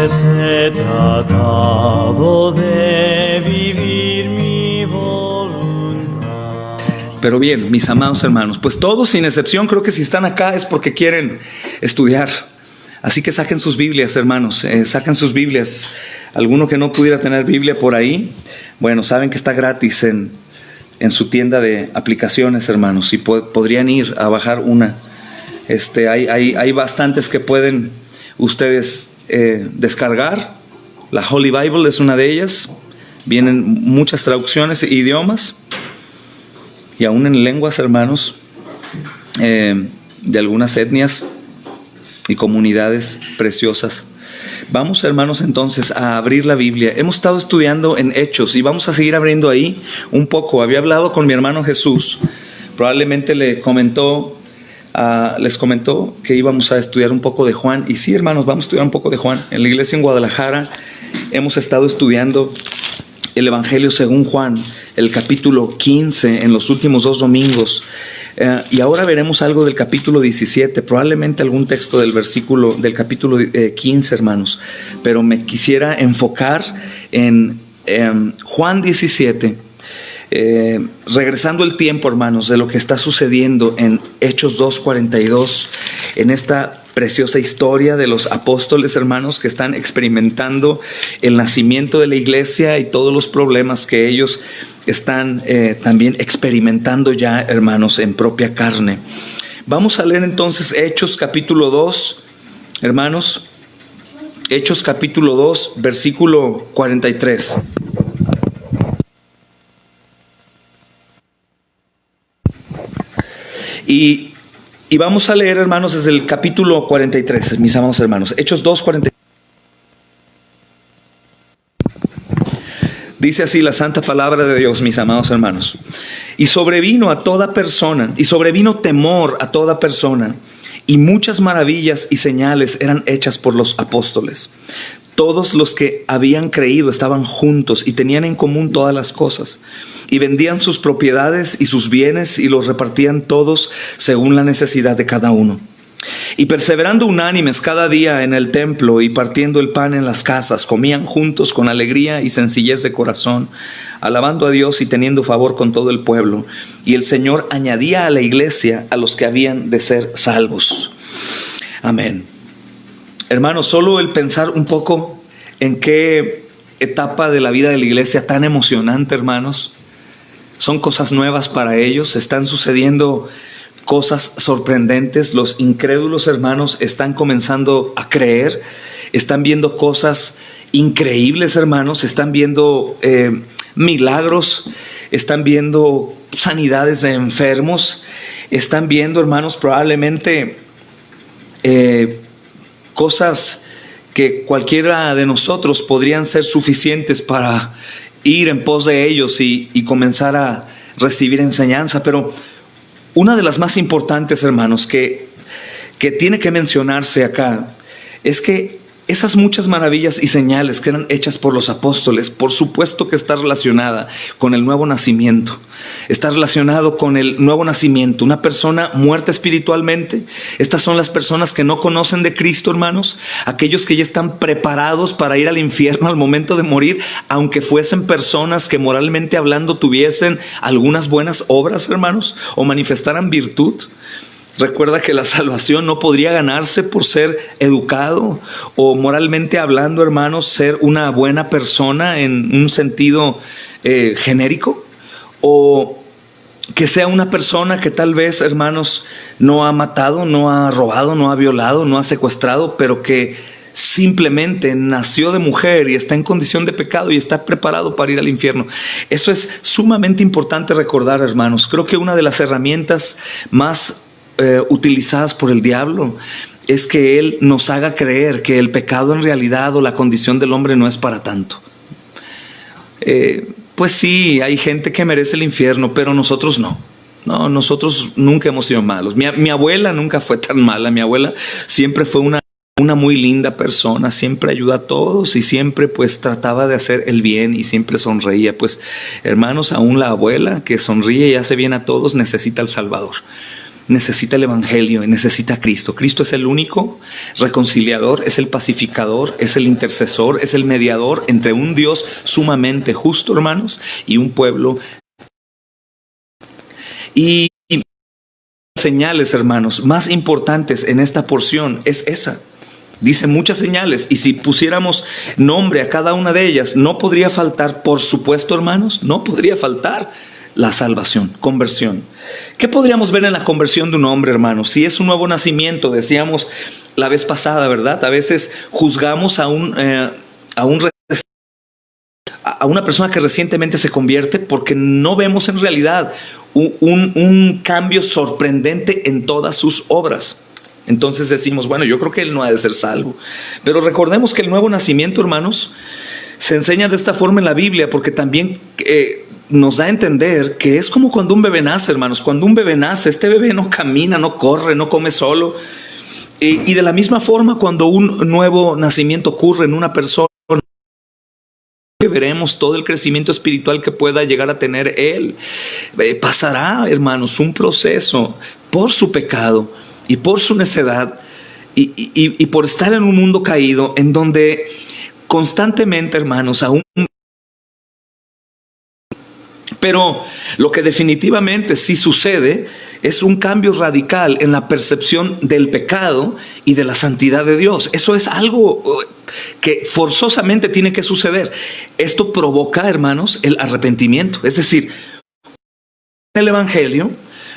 pues he tratado de vivir mi voluntad. Pero bien, mis amados hermanos, pues todos sin excepción creo que si están acá es porque quieren estudiar. Así que saquen sus Biblias, hermanos, saquen sus Biblias. Alguno que no pudiera tener Biblia por ahí, bueno, saben que está gratis en su tienda de aplicaciones, hermanos, y podrían ir a bajar una. Hay bastantes que pueden ustedes descargar. La Holy Bible es una de ellas. Vienen muchas traducciones e idiomas y aún en lenguas, hermanos, de algunas etnias y comunidades preciosas. Vamos, hermanos, entonces a abrir la Biblia. Hemos estado estudiando en Hechos y vamos a seguir abriendo ahí un poco. Había hablado con mi hermano Jesús. Probablemente les comentó que íbamos a estudiar un poco de Juan. Y sí, hermanos, vamos a estudiar un poco de Juan. En la iglesia en Guadalajara hemos estado estudiando el Evangelio según Juan, el capítulo 15 en los últimos 2 domingos. Y ahora veremos algo del capítulo 17, probablemente algún texto del capítulo 15, hermanos. Pero me quisiera enfocar en Juan 17, regresando el tiempo, hermanos, de lo que está sucediendo en Hechos 2:42, en esta preciosa historia de los apóstoles, hermanos, que están experimentando el nacimiento de la iglesia y todos los problemas que ellos están también experimentando ya, hermanos, en propia carne. Vamos a leer entonces Hechos capítulo 2, hermanos. Hechos capítulo 2, versículo 43. Y vamos a leer, hermanos, desde el capítulo 43, mis amados hermanos. Hechos 2, 43. Dice así la santa palabra de Dios, mis amados hermanos. Y sobrevino temor a toda persona, y muchas maravillas y señales eran hechas por los apóstoles. Todos los que habían creído estaban juntos y tenían en común todas las cosas, y vendían sus propiedades y sus bienes y los repartían todos según la necesidad de cada uno. Y perseverando unánimes cada día en el templo y partiendo el pan en las casas, comían juntos con alegría y sencillez de corazón, alabando a Dios y teniendo favor con todo el pueblo. Y el Señor añadía a la iglesia a los que habían de ser salvos. Amén. Hermanos, solo el pensar un poco en qué etapa de la vida de la iglesia tan emocionante, hermanos, son cosas nuevas para ellos, están sucediendo cosas sorprendentes. Los incrédulos, hermanos, están comenzando a creer, están viendo cosas increíbles, hermanos, están viendo milagros, están viendo sanidades de enfermos, están viendo, hermanos, probablemente cosas que cualquiera de nosotros podrían ser suficientes para ir en pos de ellos y comenzar a recibir enseñanza. Pero una de las más importantes, hermanos, que tiene que mencionarse acá es que esas muchas maravillas y señales que eran hechas por los apóstoles, por supuesto que está relacionada con el nuevo nacimiento. Está relacionado con el nuevo nacimiento. Una persona muerta espiritualmente. Estas son las personas que no conocen de Cristo, hermanos. Aquellos que ya están preparados para ir al infierno al momento de morir, aunque fuesen personas que moralmente hablando tuviesen algunas buenas obras, hermanos, o manifestaran virtud. Recuerda que la salvación no podría ganarse por ser educado o moralmente hablando, hermanos, ser una buena persona en un sentido genérico, o que sea una persona que tal vez, hermanos, no ha matado, no ha robado, no ha violado, no ha secuestrado, pero que simplemente nació de mujer y está en condición de pecado y está preparado para ir al infierno. Eso es sumamente importante recordar, hermanos. Creo que una de las herramientas más utilizadas por el diablo es que él nos haga creer que el pecado en realidad o la condición del hombre no es para tanto. Pues sí, hay gente que merece el infierno, pero nosotros no. No, nosotros nunca hemos sido malos. Mi abuela nunca fue tan mala. Mi abuela siempre fue una muy linda persona, siempre ayuda a todos y siempre pues trataba de hacer el bien y siempre sonreía. Pues hermanos, aún la abuela que sonríe y hace bien a todos necesita al Salvador. necesita el Evangelio y necesita a Cristo. Cristo es el único reconciliador, es el pacificador, es el intercesor, es el mediador entre un Dios sumamente justo, hermanos, y un pueblo. Y señales, hermanos, más importantes en esta porción es esa. Dice muchas señales, y si pusiéramos nombre a cada una de ellas, no podría faltar, por supuesto, hermanos, no podría faltar la salvación, conversión. ¿Qué podríamos ver en la conversión de un hombre, hermanos? Si es un nuevo nacimiento, decíamos la vez pasada, ¿verdad? A veces juzgamos a una persona que recientemente se convierte porque no vemos en realidad un cambio sorprendente en todas sus obras. Entonces decimos, bueno, yo creo que él no ha de ser salvo. Pero recordemos que el nuevo nacimiento, hermanos, se enseña de esta forma en la Biblia, porque también nos da a entender que es como cuando un bebé nace, hermanos. Cuando un bebé nace, este bebé no camina, no corre, no come solo. Y de la misma forma, cuando un nuevo nacimiento ocurre en una persona, veremos todo el crecimiento espiritual que pueda llegar a tener él. Pasará, hermanos, un proceso por su pecado y por su necedad y por estar en un mundo caído en donde constantemente, hermanos, aún. Pero lo que definitivamente sí sucede es un cambio radical en la percepción del pecado y de la santidad de Dios. Eso es algo que forzosamente tiene que suceder. Esto provoca, hermanos, el arrepentimiento. Es decir, el Evangelio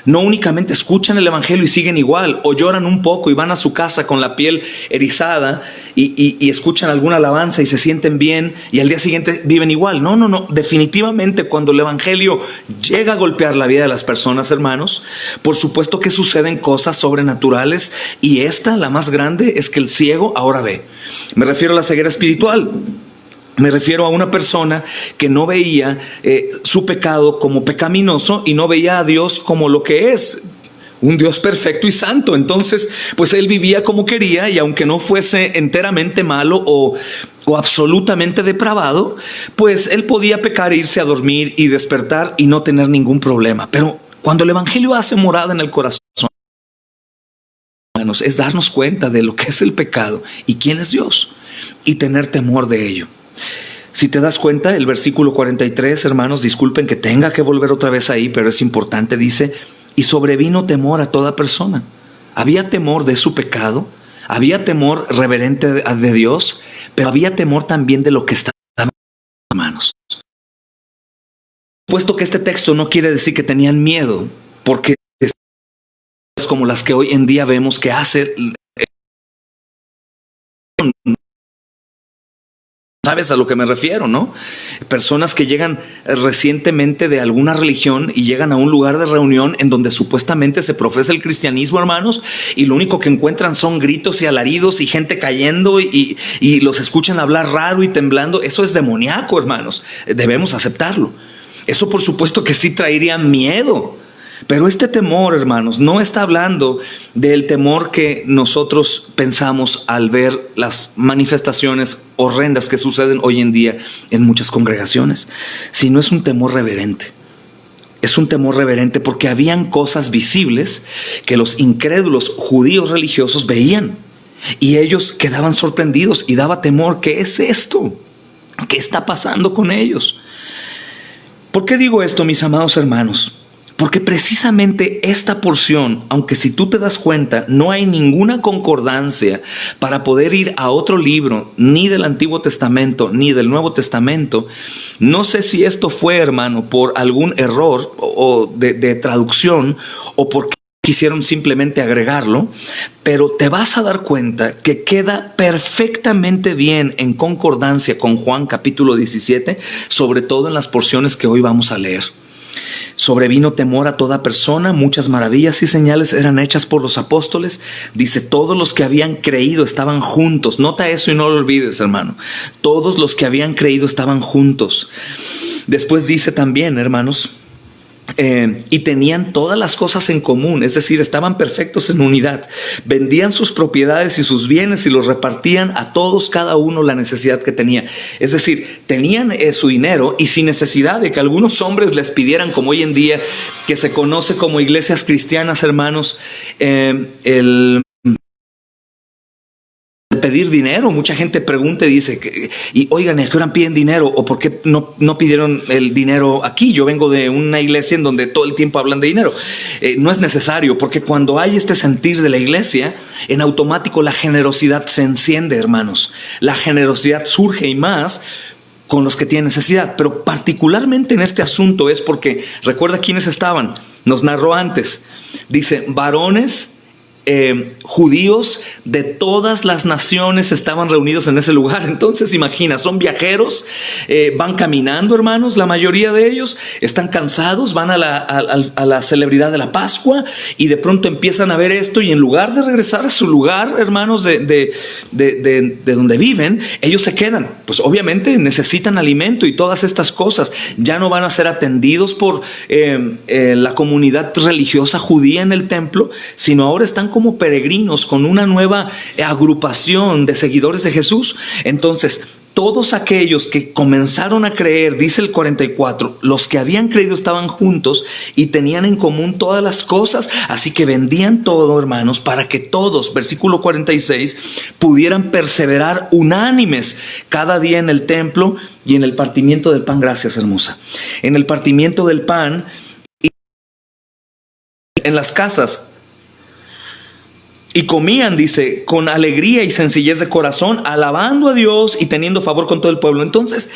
no únicamente escuchan el Evangelio y siguen igual, o lloran un poco y van a su casa con la piel erizada y escuchan alguna alabanza y se sienten bien y al día siguiente viven igual. No. Definitivamente cuando el Evangelio llega a golpear la vida de las personas, hermanos, por supuesto que suceden cosas sobrenaturales, y esta, la más grande, es que el ciego ahora ve. Me refiero a la ceguera espiritual. Me refiero a una persona que no veía su pecado como pecaminoso y no veía a Dios como lo que es, un Dios perfecto y santo. Entonces, pues él vivía como quería, y aunque no fuese enteramente malo o absolutamente depravado, pues él podía pecar, irse a dormir y despertar y no tener ningún problema. Pero cuando el Evangelio hace morada en el corazón, hermanos, es darnos cuenta de lo que es el pecado y quién es Dios y tener temor de ello. Si te das cuenta, el versículo 43, hermanos, disculpen que tenga que volver otra vez ahí, pero es importante, dice: y sobrevino temor a toda persona. Había temor de su pecado, había temor reverente de Dios, pero había temor también de lo que estaba en las manos. Puesto que este texto no quiere decir que tenían miedo, porque es como las que hoy en día vemos que hace. ¿Sabes a lo que me refiero, no? Personas que llegan recientemente de alguna religión y llegan a un lugar de reunión en donde supuestamente se profesa el cristianismo, hermanos, y lo único que encuentran son gritos y alaridos y gente cayendo y los escuchan hablar raro y temblando. Eso es demoníaco, hermanos. Debemos aceptarlo. Eso por supuesto que sí traería miedo. Pero este temor, hermanos, no está hablando del temor que nosotros pensamos al ver las manifestaciones horrendas que suceden hoy en día en muchas congregaciones, sino es un temor reverente. Es un temor reverente porque habían cosas visibles que los incrédulos judíos religiosos veían y ellos quedaban sorprendidos y daba temor. ¿Qué es esto? ¿Qué está pasando con ellos? ¿Por qué digo esto, mis amados hermanos? Porque precisamente esta porción, aunque si tú te das cuenta, no hay ninguna concordancia para poder ir a otro libro, ni del Antiguo Testamento, ni del Nuevo Testamento. No sé si esto fue, hermano, por algún error o de traducción, o porque quisieron simplemente agregarlo, pero te vas a dar cuenta que queda perfectamente bien en concordancia con Juan capítulo 17, sobre todo en las porciones que hoy vamos a leer. Sobrevino temor a toda persona, muchas maravillas y señales eran hechas por los apóstoles. Dice, todos los que habían creído estaban juntos. Nota eso y no lo olvides, hermano. Todos los que habían creído estaban juntos. Después dice también, hermanos, y tenían todas las cosas en común, es decir, estaban perfectos en unidad. Vendían sus propiedades y sus bienes y los repartían a todos, cada uno la necesidad que tenía. Es decir, tenían su dinero y sin necesidad de que algunos hombres les pidieran, como hoy en día, que se conoce como iglesias cristianas, hermanos, el pedir dinero. Mucha gente pregunta y dice, y oigan, ¿a qué hora piden dinero? ¿O por qué no pidieron el dinero aquí? Yo vengo de una iglesia en donde todo el tiempo hablan de dinero. No es necesario, porque cuando hay este sentir de la iglesia, en automático la generosidad se enciende, hermanos. La generosidad surge y más con los que tienen necesidad. Pero particularmente en este asunto es porque, recuerda quiénes estaban, nos narró antes. Dice, varones judíos de todas las naciones estaban reunidos en ese lugar. Entonces imagina, son viajeros, van caminando, hermanos, la mayoría de ellos están cansados, van a la celebridad de la Pascua y de pronto empiezan a ver esto, y en lugar de regresar a su lugar, hermanos, de donde viven, ellos se quedan. Pues obviamente necesitan alimento y todas estas cosas. Ya no van a ser atendidos por la comunidad religiosa judía en el templo, sino ahora están como peregrinos con una nueva agrupación de seguidores de Jesús. Entonces, todos aquellos que comenzaron a creer, dice el 44, los que habían creído estaban juntos y tenían en común todas las cosas, así que vendían todo, hermanos, para que todos, versículo 46, pudieran perseverar unánimes cada día en el templo y en el partimiento del pan. Gracias, hermosa. En el partimiento del pan y en las casas. Y comían, dice, con alegría y sencillez de corazón, alabando a Dios y teniendo favor con todo el pueblo. Entonces,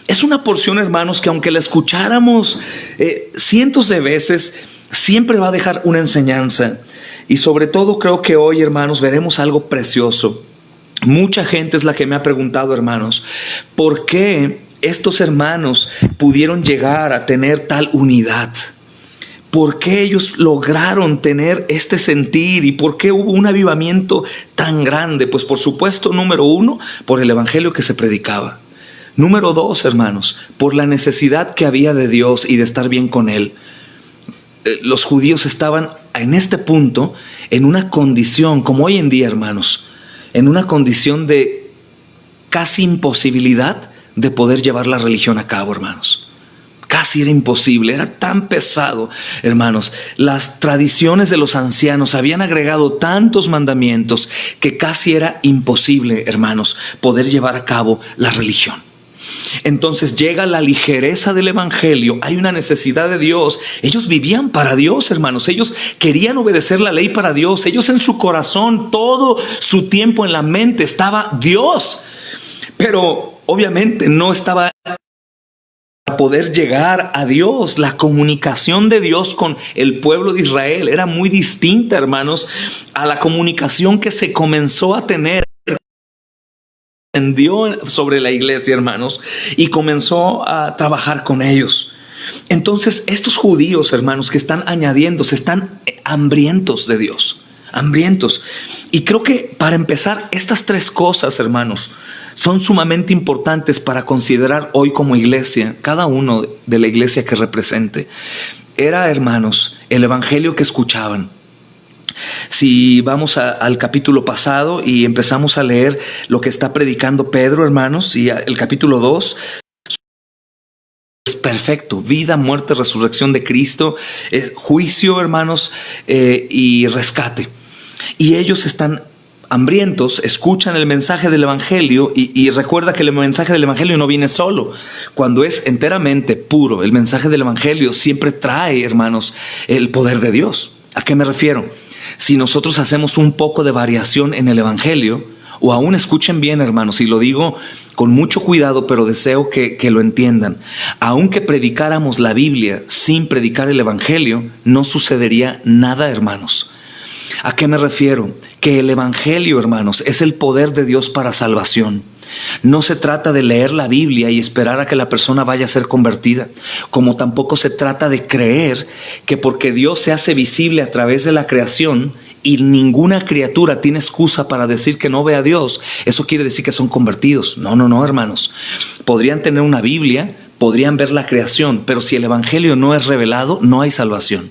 es una porción, hermanos, que aunque la escucháramos cientos de veces, siempre va a dejar una enseñanza. Y sobre todo creo que hoy, hermanos, veremos algo precioso. Mucha gente es la que me ha preguntado, hermanos, ¿por qué estos hermanos pudieron llegar a tener tal unidad? ¿Por qué ellos lograron tener este sentir y por qué hubo un avivamiento tan grande? Pues por supuesto, número uno, por el evangelio que se predicaba. Número dos, hermanos, por la necesidad que había de Dios y de estar bien con Él. Los judíos estaban en este punto en una condición, como hoy en día, hermanos, en una condición de casi imposibilidad de poder llevar la religión a cabo, hermanos. Casi era imposible, era tan pesado, hermanos. Las tradiciones de los ancianos habían agregado tantos mandamientos que casi era imposible, hermanos, poder llevar a cabo la religión. Entonces llega la ligereza del evangelio, hay una necesidad de Dios. Ellos vivían para Dios, hermanos. Ellos querían obedecer la ley para Dios. Ellos en su corazón, todo su tiempo en la mente estaba Dios. Pero obviamente no estaba para poder llegar a Dios. La comunicación de Dios con el pueblo de Israel era muy distinta, hermanos, a la comunicación que se comenzó a tener sobre la iglesia, hermanos, y comenzó a trabajar con ellos. Entonces estos judíos, hermanos, que están añadiendo, se están hambrientos de Dios, hambrientos. Y creo que para empezar, estas tres cosas, hermanos, son sumamente importantes para considerar hoy como iglesia, cada uno de la iglesia que represente. Era, hermanos, el evangelio que escuchaban. Si vamos al capítulo pasado y empezamos a leer lo que está predicando Pedro, hermanos, y el capítulo 2, es perfecto: vida, muerte, resurrección de Cristo, juicio, hermanos, y rescate. Y ellos están hambrientos, escuchan el mensaje del evangelio y recuerda que el mensaje del evangelio no viene solo. Cuando es enteramente puro, el mensaje del evangelio siempre trae, hermanos, el poder de Dios. ¿A qué me refiero? Si nosotros hacemos un poco de variación en el evangelio, o aún escuchen bien, hermanos, y lo digo con mucho cuidado, pero deseo que lo entiendan, aunque predicáramos la Biblia sin predicar el evangelio, no sucedería nada, hermanos. ¿A qué me refiero? Que el evangelio, hermanos, es el poder de Dios para salvación. No se trata de leer la Biblia y esperar a que la persona vaya a ser convertida, como tampoco se trata de creer que porque Dios se hace visible a través de la creación y ninguna criatura tiene excusa para decir que no ve a Dios, eso quiere decir que son convertidos. No, hermanos. Podrían tener una Biblia, podrían ver la creación, pero si el evangelio no es revelado, no hay salvación.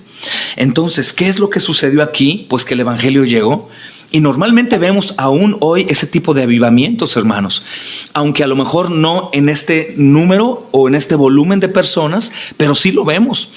Entonces, ¿qué es lo que sucedió aquí? Pues que el evangelio llegó. Y normalmente vemos aún hoy ese tipo de avivamientos, hermanos, aunque a lo mejor no en este número o en este volumen de personas, pero sí lo vemos.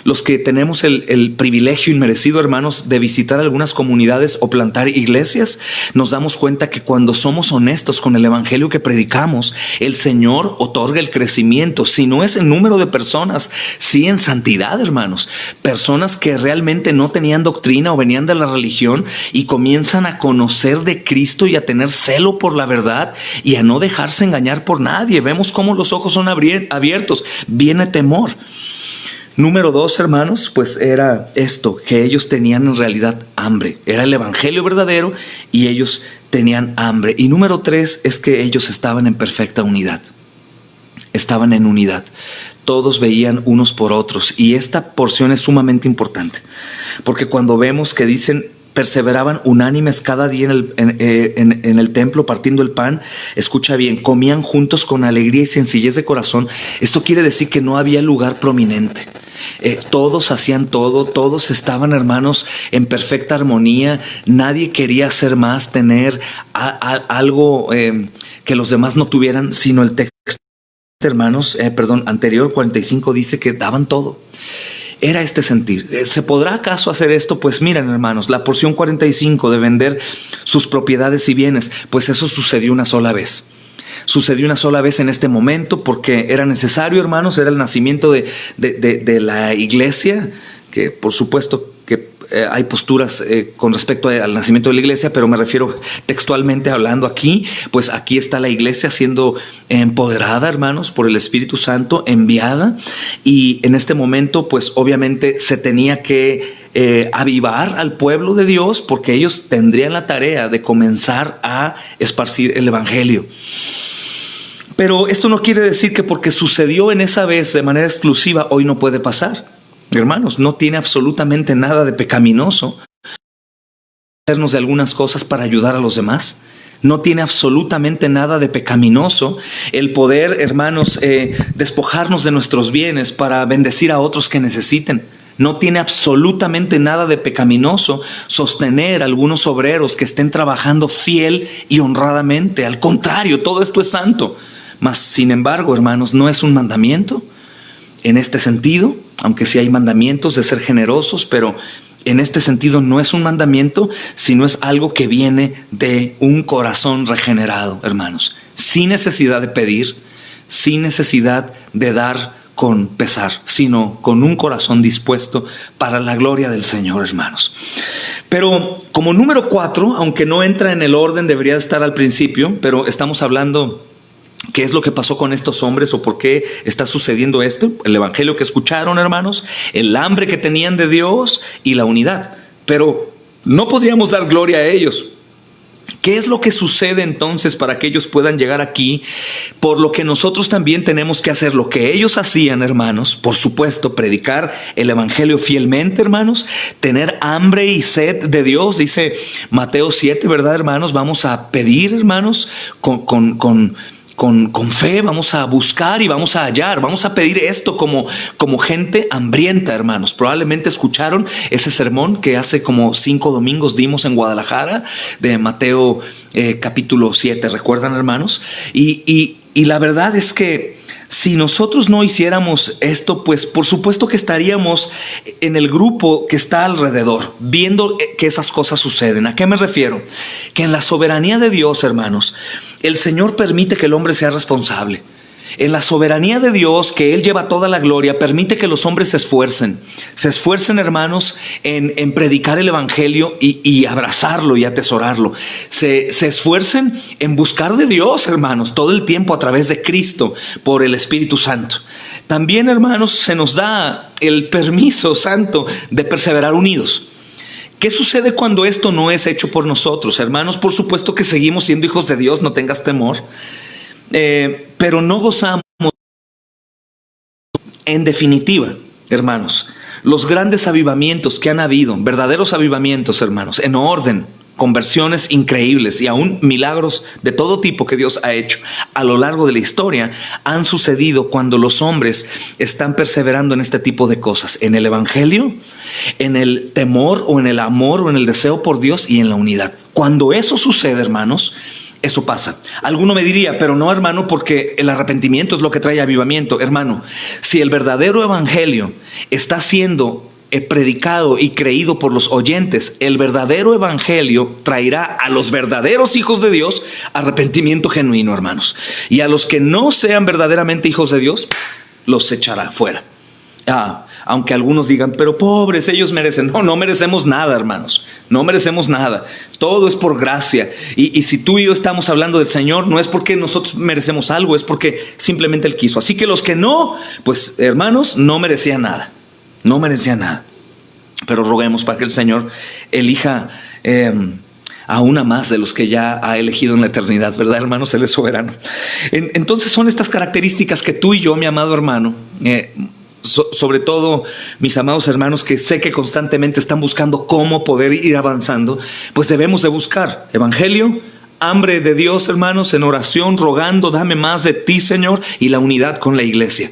Los que tenemos el privilegio inmerecido, hermanos, de visitar algunas comunidades o plantar iglesias, nos damos cuenta que cuando somos honestos con el evangelio que predicamos, el Señor otorga el crecimiento. Si no es en número de personas, sí en santidad, hermanos. Personas que realmente no tenían doctrina o venían de la religión y comienzan a conocer de Cristo y a tener celo por la verdad y a no dejarse engañar por nadie. Vemos cómo los ojos son abiertos, viene temor. Número 2, hermanos, pues era esto, que ellos tenían en realidad hambre. Era el evangelio verdadero y ellos tenían hambre. Y número 3 es que ellos estaban en perfecta unidad. Estaban en unidad. Todos veían unos por otros. Y esta porción es sumamente importante, porque cuando vemos que dicen perseveraban unánimes cada día en el templo partiendo el pan, escucha bien, comían juntos con alegría y sencillez de corazón. Esto quiere decir que no había lugar prominente. Todos hacían todo, todos estaban, hermanos, en perfecta armonía. Nadie quería hacer más, tener algo que los demás no tuvieran, sino el texto, hermanos, anterior 45 dice que daban todo. Era este sentir. ¿Se podrá acaso hacer esto? Pues miren, hermanos, la porción 45 de vender sus propiedades y bienes, pues eso sucedió una sola vez. Sucedió una sola vez en este momento porque era necesario, hermanos, era el nacimiento de la iglesia, que por supuesto que hay posturas con respecto al nacimiento de la iglesia, pero me refiero textualmente hablando aquí, pues aquí está la iglesia siendo empoderada, hermanos, por el Espíritu Santo, enviada, y en este momento, pues obviamente se tenía que avivar al pueblo de Dios, porque ellos tendrían la tarea de comenzar a esparcir el evangelio. Pero esto no quiere decir que porque sucedió en esa vez de manera exclusiva, hoy no puede pasar. Hermanos, no tiene absolutamente nada de pecaminoso hacernos de algunas cosas para ayudar a los demás. No tiene absolutamente nada de pecaminoso el poder, hermanos, despojarnos de nuestros bienes para bendecir a otros que necesiten. No tiene absolutamente nada de pecaminoso sostener a algunos obreros que estén trabajando fiel y honradamente. Al contrario, todo esto es santo. Mas, sin embargo, hermanos, no es un mandamiento en este sentido, aunque sí hay mandamientos de ser generosos, pero en este sentido no es un mandamiento, sino es algo que viene de un corazón regenerado, hermanos, sin necesidad de pedir, sin necesidad de dar con pesar, sino con un corazón dispuesto para la gloria del Señor, hermanos. Pero como número 4, aunque no entra en el orden, debería estar al principio, pero estamos hablando ¿qué es lo que pasó con estos hombres o por qué está sucediendo esto? El evangelio que escucharon, hermanos, el hambre que tenían de Dios y la unidad. Pero no podríamos dar gloria a ellos. ¿Qué es lo que sucede entonces para que ellos puedan llegar aquí? Por lo que nosotros también tenemos que hacer lo que ellos hacían, hermanos. Por supuesto, predicar el evangelio fielmente, hermanos. Tener hambre y sed de Dios. Dice Mateo 7, ¿verdad, hermanos? Vamos a pedir, hermanos, con fe, vamos a buscar y vamos a hallar, vamos a pedir esto como gente hambrienta, hermanos. Probablemente escucharon ese sermón que hace como 5 domingos dimos en Guadalajara de Mateo capítulo 7, ¿recuerdan, hermanos? Y la verdad es que si nosotros no hiciéramos esto, pues por supuesto que estaríamos en el grupo que está alrededor, viendo que esas cosas suceden. ¿A qué me refiero? Que en la soberanía de Dios, hermanos, el Señor permite que el hombre sea responsable. En la soberanía de Dios, que Él lleva toda la gloria, permite que los hombres se esfuercen. Se esfuercen, hermanos, en predicar el evangelio y abrazarlo y atesorarlo. Se esfuercen en buscar de Dios, hermanos, todo el tiempo a través de Cristo, por el Espíritu Santo. También, hermanos, se nos da el permiso santo de perseverar unidos. ¿Qué sucede cuando esto no es hecho por nosotros? Hermanos, por supuesto que seguimos siendo hijos de Dios, no tengas temor. Pero no gozamos. En definitiva, hermanos, los grandes avivamientos que han habido, verdaderos avivamientos, hermanos, en orden, conversiones increíbles y aún milagros de todo tipo que Dios ha hecho a lo largo de la historia han sucedido cuando los hombres están perseverando en este tipo de cosas, en el evangelio, en el temor o en el amor o en el deseo por Dios y en la unidad. Cuando eso sucede, hermanos, eso pasa. Alguno me diría, pero no, hermano, porque el arrepentimiento es lo que trae avivamiento. Hermano, si el verdadero evangelio está siendo predicado y creído por los oyentes, el verdadero evangelio traerá a los verdaderos hijos de Dios arrepentimiento genuino, hermanos. Y a los que no sean verdaderamente hijos de Dios, los echará fuera. Aunque algunos digan, pero pobres, ellos merecen. No, no merecemos nada, hermanos. No merecemos nada. Todo es por gracia. Y si tú y yo estamos hablando del Señor, no es porque nosotros merecemos algo, es porque simplemente Él quiso. Así que los que no, pues hermanos, no merecían nada. No merecían nada. Pero roguemos para que el Señor elija a una más de los que ya ha elegido en la eternidad, ¿verdad, hermanos? Él es soberano. Entonces son estas características que tú y yo, mi amado hermano, sobre todo mis amados hermanos que sé que constantemente están buscando cómo poder ir avanzando, pues debemos de buscar evangelio, hambre de Dios, hermanos, en oración, rogando, dame más de ti, Señor, y la unidad con la iglesia.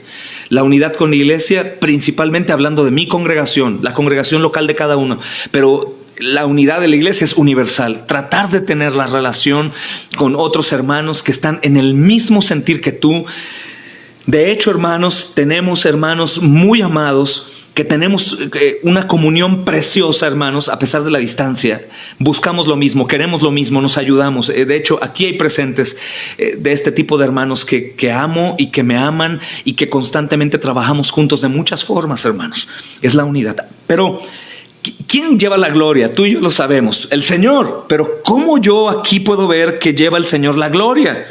La unidad con la iglesia, principalmente hablando de mi congregación, la congregación local de cada uno, pero la unidad de la iglesia es universal. Tratar de tener la relación con otros hermanos que están en el mismo sentir que tú. De hecho, hermanos, tenemos hermanos muy amados que tenemos una comunión preciosa, hermanos, a pesar de la distancia. Buscamos lo mismo, queremos lo mismo, nos ayudamos. De hecho, aquí hay presentes de este tipo de hermanos que amo y que me aman y que constantemente trabajamos juntos de muchas formas, hermanos. Es la unidad. Pero ¿quién lleva la gloria? Tú y yo lo sabemos, el Señor. Pero ¿cómo yo aquí puedo ver que lleva el Señor la gloria?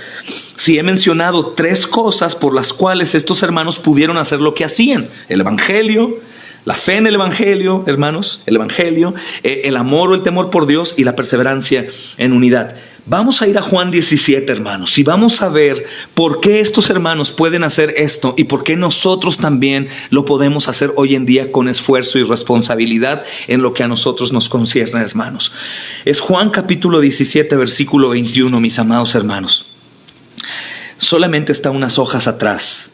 Si he mencionado 3 cosas por las cuales estos hermanos pudieron hacer lo que hacían: el evangelio, la fe en el evangelio, hermanos, el evangelio, el amor o el temor por Dios y la perseverancia en unidad. Vamos a ir a Juan 17, hermanos, y vamos a ver por qué estos hermanos pueden hacer esto y por qué nosotros también lo podemos hacer hoy en día con esfuerzo y responsabilidad en lo que a nosotros nos concierne, hermanos. Es Juan capítulo 17, versículo 21, mis amados hermanos. Solamente está unas hojas atrás.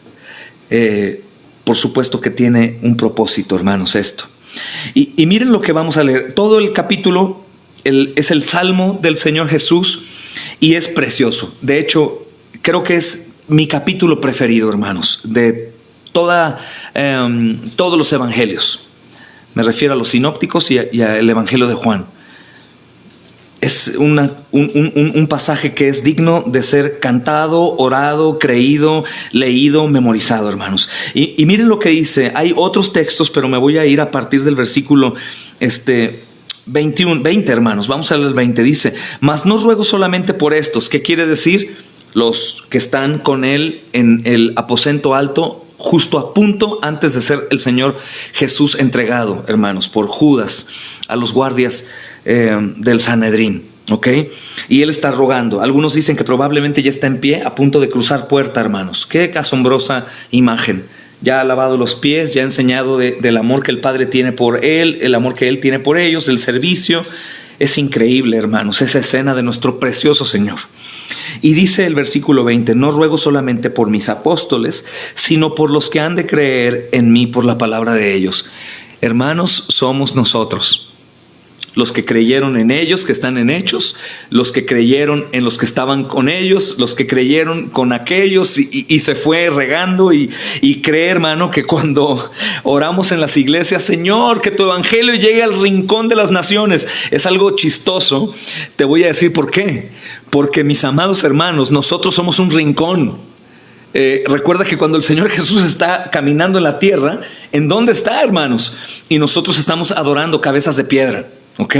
Por supuesto que tiene un propósito, hermanos, esto. Y miren lo que vamos a leer. Todo el capítulo es el Salmo del Señor Jesús y es precioso. De hecho, creo que es mi capítulo preferido, hermanos, de todos los evangelios. Me refiero a los sinópticos y al evangelio de Juan. Es un pasaje que es digno de ser cantado, orado, creído, leído, memorizado, hermanos. Y miren lo que dice. Hay otros textos, pero me voy a ir a partir del versículo 20, hermanos. Vamos a leer el 20. Dice: mas no ruego solamente por estos. ¿Qué quiere decir? Los que están con él en el aposento alto, justo a punto antes de ser el Señor Jesús entregado, hermanos, por Judas a los guardias del Sanedrín, ¿ok? Y él está rogando. Algunos dicen que probablemente ya está en pie, a punto de cruzar puerta, hermanos. Qué asombrosa imagen. Ya ha lavado los pies, ya ha enseñado del amor que el Padre tiene por él, el amor que él tiene por ellos, el servicio. Es increíble, hermanos, esa escena de nuestro precioso Señor. Y dice el versículo 20: no ruego solamente por mis apóstoles, sino por los que han de creer en mí por la palabra de ellos. Hermanos, somos nosotros. Los que creyeron en ellos, que están en Hechos, los que creyeron en los que estaban con ellos, los que creyeron con aquellos y se fue regando y cree, hermano, que cuando oramos en las iglesias, Señor, que tu evangelio llegue al rincón de las naciones, es algo chistoso. Te voy a decir por qué. Porque, mis amados hermanos, nosotros somos un rincón. Recuerda que cuando el Señor Jesús está caminando en la tierra, ¿en dónde está, hermanos? Y nosotros estamos adorando cabezas de piedra. ¿Ok?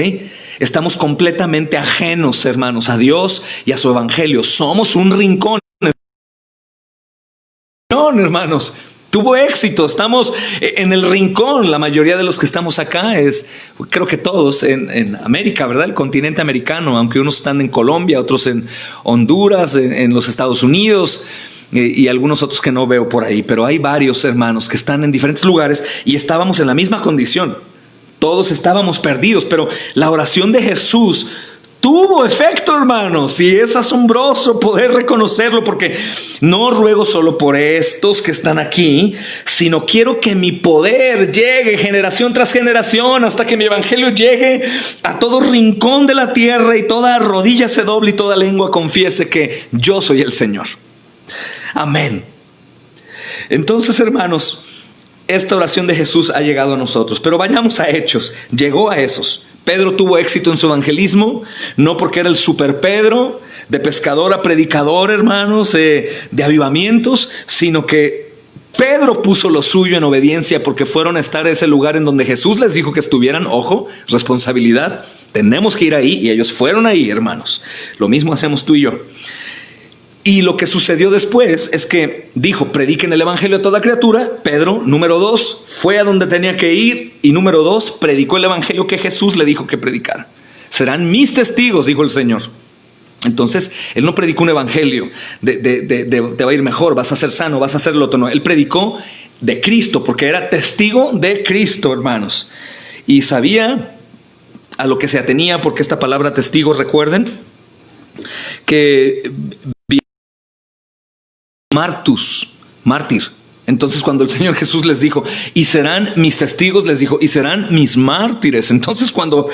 Estamos completamente ajenos, hermanos, a Dios y a su evangelio. Somos un rincón. Hermanos, tuvo éxito. Estamos en el rincón. La mayoría de los que estamos acá creo que todos en América, ¿verdad? El continente americano, aunque unos están en Colombia, otros en Honduras, en los Estados Unidos. Y algunos otros que no veo por ahí. Pero hay varios hermanos que están en diferentes lugares y estábamos en la misma condición. Todos estábamos perdidos, pero la oración de Jesús tuvo efecto, hermanos, y es asombroso poder reconocerlo, porque no ruego solo por estos que están aquí, sino quiero que mi poder llegue generación tras generación hasta que mi evangelio llegue a todo rincón de la tierra y toda rodilla se doble y toda lengua confiese que yo soy el Señor. Amén. Entonces, hermanos, esta oración de Jesús ha llegado a nosotros, pero vayamos a Hechos. Llegó a esos. Pedro tuvo éxito en su evangelismo, no porque era el super Pedro, de pescador a predicador, hermanos, de avivamientos, sino que Pedro puso lo suyo en obediencia porque fueron a estar en ese lugar en donde Jesús les dijo que estuvieran. Ojo, responsabilidad, tenemos que ir ahí, y ellos fueron ahí, hermanos. Lo mismo hacemos tú y yo. Y lo que sucedió después es que dijo, prediquen el evangelio a toda criatura. Pedro, número 2, fue a donde tenía que ir. Y número 2, predicó el evangelio que Jesús le dijo que predicara. Serán mis testigos, dijo el Señor. Entonces, él no predicó un evangelio te va a ir mejor, vas a ser sano, vas a ser lo otro. No, él predicó de Cristo, porque era testigo de Cristo, hermanos. Y sabía a lo que se atenía, porque esta palabra testigo, recuerden, que mártir. Entonces, cuando el Señor Jesús les dijo, y serán mis testigos, les dijo, y serán mis mártires. Entonces, cuando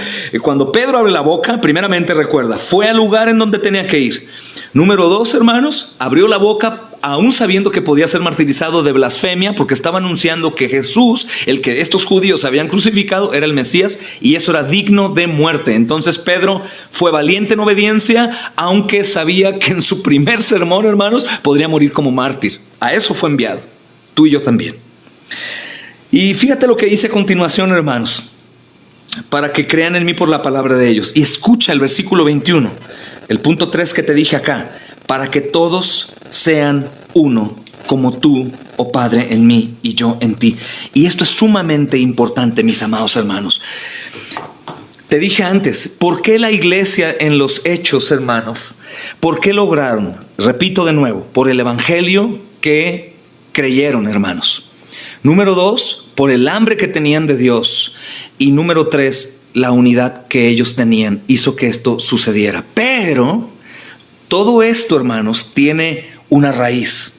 Pedro abre la boca, primeramente recuerda, fue al lugar en donde tenía que ir. Número 2, hermanos, abrió la boca aún sabiendo que podía ser martirizado de blasfemia, porque estaba anunciando que Jesús, el que estos judíos habían crucificado, era el Mesías, y eso era digno de muerte. Entonces Pedro fue valiente en obediencia, aunque sabía que en su primer sermón, hermanos, podría morir como mártir. A eso fue enviado, tú y yo también. Y fíjate lo que dice a continuación, hermanos, para que crean en mí por la palabra de ellos. Y escucha el versículo 21, el punto 3 que te dije acá. Para que todos sean uno, como tú, oh Padre, en mí y yo en ti. Y esto es sumamente importante, mis amados hermanos. Te dije antes, ¿por qué la iglesia en los hechos, hermanos? ¿Por qué lograron? Repito de nuevo, por el evangelio que creyeron, hermanos. Número 2, por el hambre que tenían de Dios. Y número 3, la unidad que ellos tenían hizo que esto sucediera. Pero todo esto, hermanos, tiene una raíz.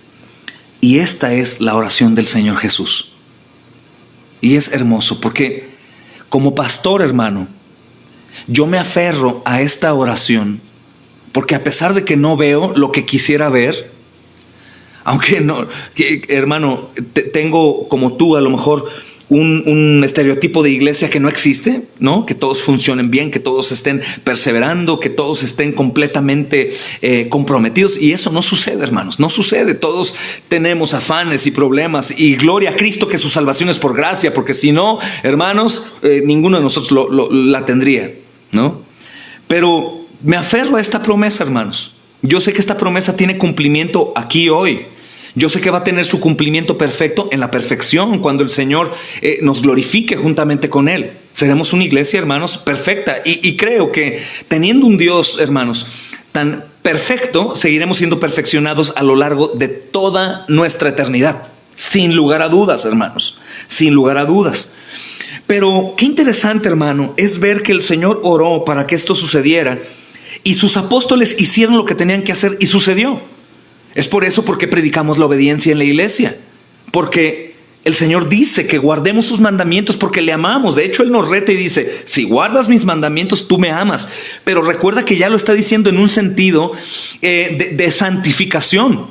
Y esta es la oración del Señor Jesús. Y es hermoso porque como pastor, hermano, yo me aferro a esta oración porque a pesar de que no veo lo que quisiera ver, aunque no, hermano, tengo como tú a lo mejor un estereotipo de iglesia que no existe, ¿no? Que todos funcionen bien, que todos estén perseverando, que todos estén completamente comprometidos. Y eso no sucede, hermanos, no sucede. Todos tenemos afanes y problemas, y gloria a Cristo que su salvación es por gracia, porque si no, hermanos, ninguno de nosotros la tendría, ¿no? Pero me aferro a esta promesa, hermanos. Yo sé que esta promesa tiene cumplimiento aquí hoy. Yo sé que va a tener su cumplimiento perfecto en la perfección cuando el Señor nos glorifique juntamente con Él. Seremos una iglesia, hermanos, perfecta. Y creo que teniendo un Dios, hermanos, tan perfecto, seguiremos siendo perfeccionados a lo largo de toda nuestra eternidad. Sin lugar a dudas, hermanos. Sin lugar a dudas. Pero qué interesante, hermano, es ver que el Señor oró para que esto sucediera. Y sus apóstoles hicieron lo que tenían que hacer y sucedió. Es por eso porque predicamos la obediencia en la iglesia. Porque el Señor dice que guardemos sus mandamientos porque le amamos. De hecho, Él nos reta y dice, si guardas mis mandamientos, tú me amas. Pero recuerda que ya lo está diciendo en un sentido de santificación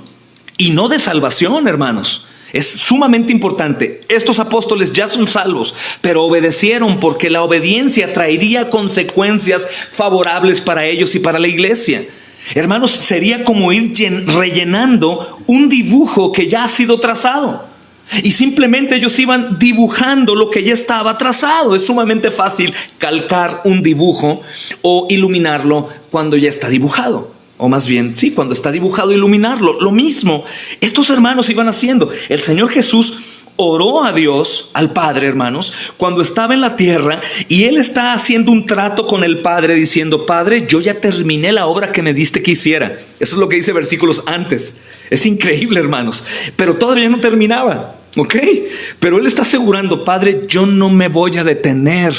y no de salvación, hermanos. Es sumamente importante. Estos apóstoles ya son salvos, pero obedecieron porque la obediencia traería consecuencias favorables para ellos y para la iglesia. Hermanos, sería como ir rellenando un dibujo que ya ha sido trazado. Y simplemente ellos iban dibujando lo que ya estaba trazado. Es sumamente fácil calcar un dibujo o iluminarlo cuando ya está dibujado. O más bien, sí, cuando está dibujado, iluminarlo. Lo mismo, estos hermanos iban haciendo. El Señor Jesús oró a Dios, al Padre, hermanos, cuando estaba en la tierra, y Él está haciendo un trato con el Padre diciendo, Padre, yo ya terminé la obra que me diste que hiciera. Eso es lo que dice versículos antes. Es increíble, hermanos, pero todavía no terminaba, ¿ok? Pero Él está asegurando, Padre, yo no me voy a detener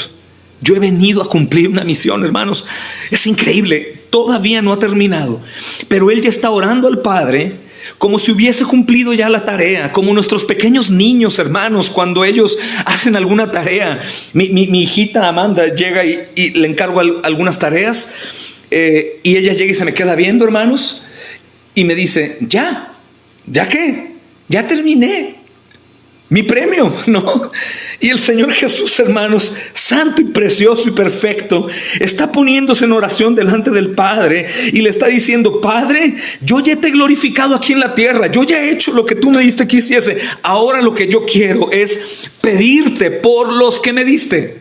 Yo he venido a cumplir una misión, hermanos. Es increíble, todavía no ha terminado. Pero él ya está orando al Padre como si hubiese cumplido ya la tarea, como nuestros pequeños niños, hermanos, cuando ellos hacen alguna tarea. Mi hijita Amanda llega y le encargo algunas tareas y ella llega y se me queda viendo, hermanos, y me dice, ¿ya qué? Ya terminé. Mi premio, ¿no? Y el Señor Jesús, hermanos, santo y precioso y perfecto, está poniéndose en oración delante del Padre y le está diciendo, Padre, yo ya te he glorificado aquí en la tierra, yo ya he hecho lo que tú me diste que hiciese. Ahora lo que yo quiero es pedirte por los que me diste.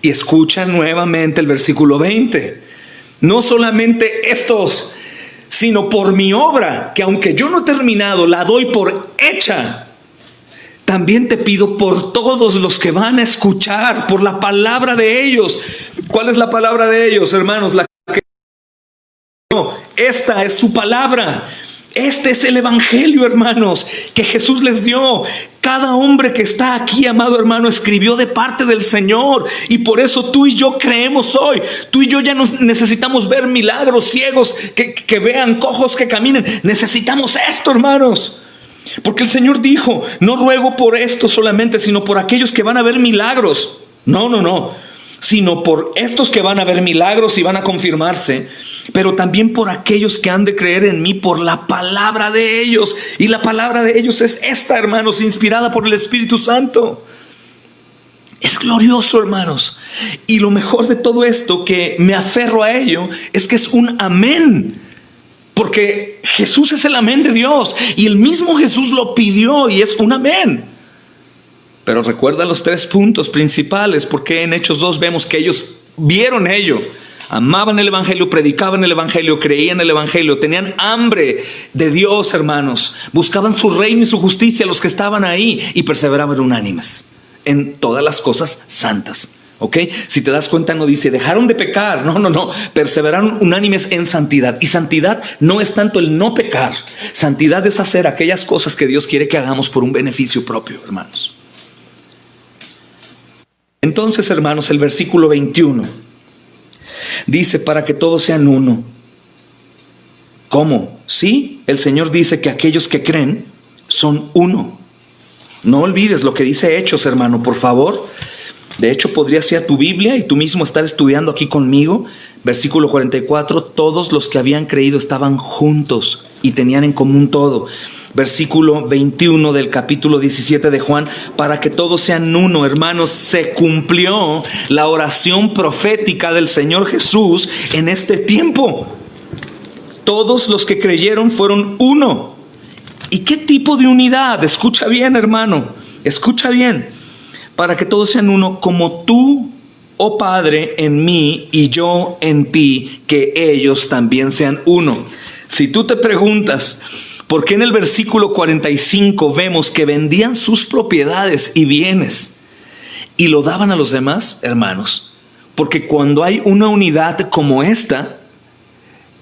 Y escucha nuevamente el versículo 20. No solamente estos, sino por mi obra, que aunque yo no he terminado, la doy por hecha. También te pido por todos los que van a escuchar, por la palabra de ellos. ¿Cuál es la palabra de ellos, hermanos? Esta es su palabra. Este es el evangelio, hermanos, que Jesús les dio. Cada hombre que está aquí, amado hermano, escribió de parte del Señor. Y por eso tú y yo creemos hoy. Tú y yo ya no necesitamos ver milagros, ciegos que vean, cojos que caminen. Necesitamos esto, hermanos. Porque el Señor dijo, no ruego por esto solamente, sino por aquellos que van a ver milagros. No, sino por estos que van a ver milagros y van a confirmarse, pero también por aquellos que han de creer en mí por la palabra de ellos. Y la palabra de ellos es esta, hermanos, inspirada por el Espíritu Santo. Es glorioso, hermanos. Y lo mejor de todo esto, que me aferro a ello, es que es un amén. Porque Jesús es el amén de Dios y el mismo Jesús lo pidió y es un amén. Pero recuerda los 3 puntos principales, porque en Hechos 2 vemos que ellos vieron ello. Amaban el evangelio, predicaban el evangelio, creían el evangelio, tenían hambre de Dios, hermanos. Buscaban su reino y su justicia los que estaban ahí y perseveraban unánimes en todas las cosas santas. ¿Ok? Si te das cuenta, no dice dejaron de pecar, no, perseveraron unánimes en santidad. Y santidad no es tanto el no pecar, santidad es hacer aquellas cosas que Dios quiere que hagamos por un beneficio propio, hermanos. Entonces, hermanos, el versículo 21 dice, para que todos sean uno. ¿Cómo? Sí, el Señor dice que aquellos que creen son uno. No olvides lo que dice Hechos, hermano, por favor. De hecho, podrías ir a tu Biblia y tú mismo estar estudiando aquí conmigo. Versículo 44, todos los que habían creído estaban juntos y tenían en común todo. Versículo 21 del capítulo 17 de Juan, para que todos sean uno, hermanos, se cumplió la oración profética del Señor Jesús en este tiempo. Todos los que creyeron fueron uno. ¿Y qué tipo de unidad? Escucha bien, hermano, escucha bien. Para que todos sean uno, como tú, oh Padre, en mí y yo en ti, que ellos también sean uno. Si tú te preguntas, ¿por qué en el versículo 45 vemos que vendían sus propiedades y bienes y lo daban a los demás? Hermanos, porque cuando hay una unidad como esta,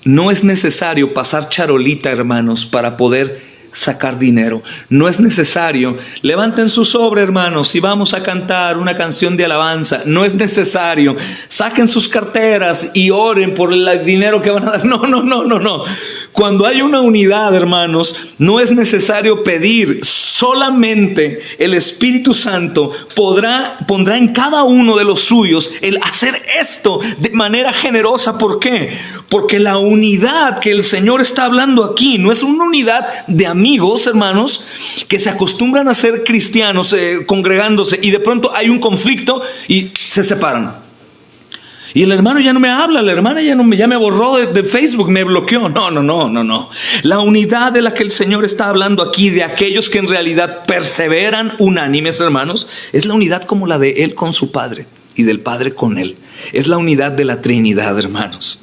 no es necesario pasar charolita, hermanos, para poder sacar dinero. No es necesario. Levanten su sobre, hermanos, y vamos a cantar una canción de alabanza. No es necesario. Saquen sus carteras y oren por el dinero que van a dar. No. Cuando hay una unidad, hermanos, no es necesario pedir. Solamente el Espíritu Santo pondrá en cada uno de los suyos el hacer esto de manera generosa. ¿Por qué? Porque la unidad que el Señor está hablando aquí no es una unidad de amigos, hermanos, que se acostumbran a ser cristianos, congregándose, y de pronto hay un conflicto y se separan. Y el hermano ya no me habla, la hermana ya me borró de Facebook, me bloqueó. No. La unidad de la que el Señor está hablando aquí, de aquellos que en realidad perseveran unánimes, hermanos, es la unidad como la de Él con su Padre y del Padre con Él. Es la unidad de la Trinidad, hermanos.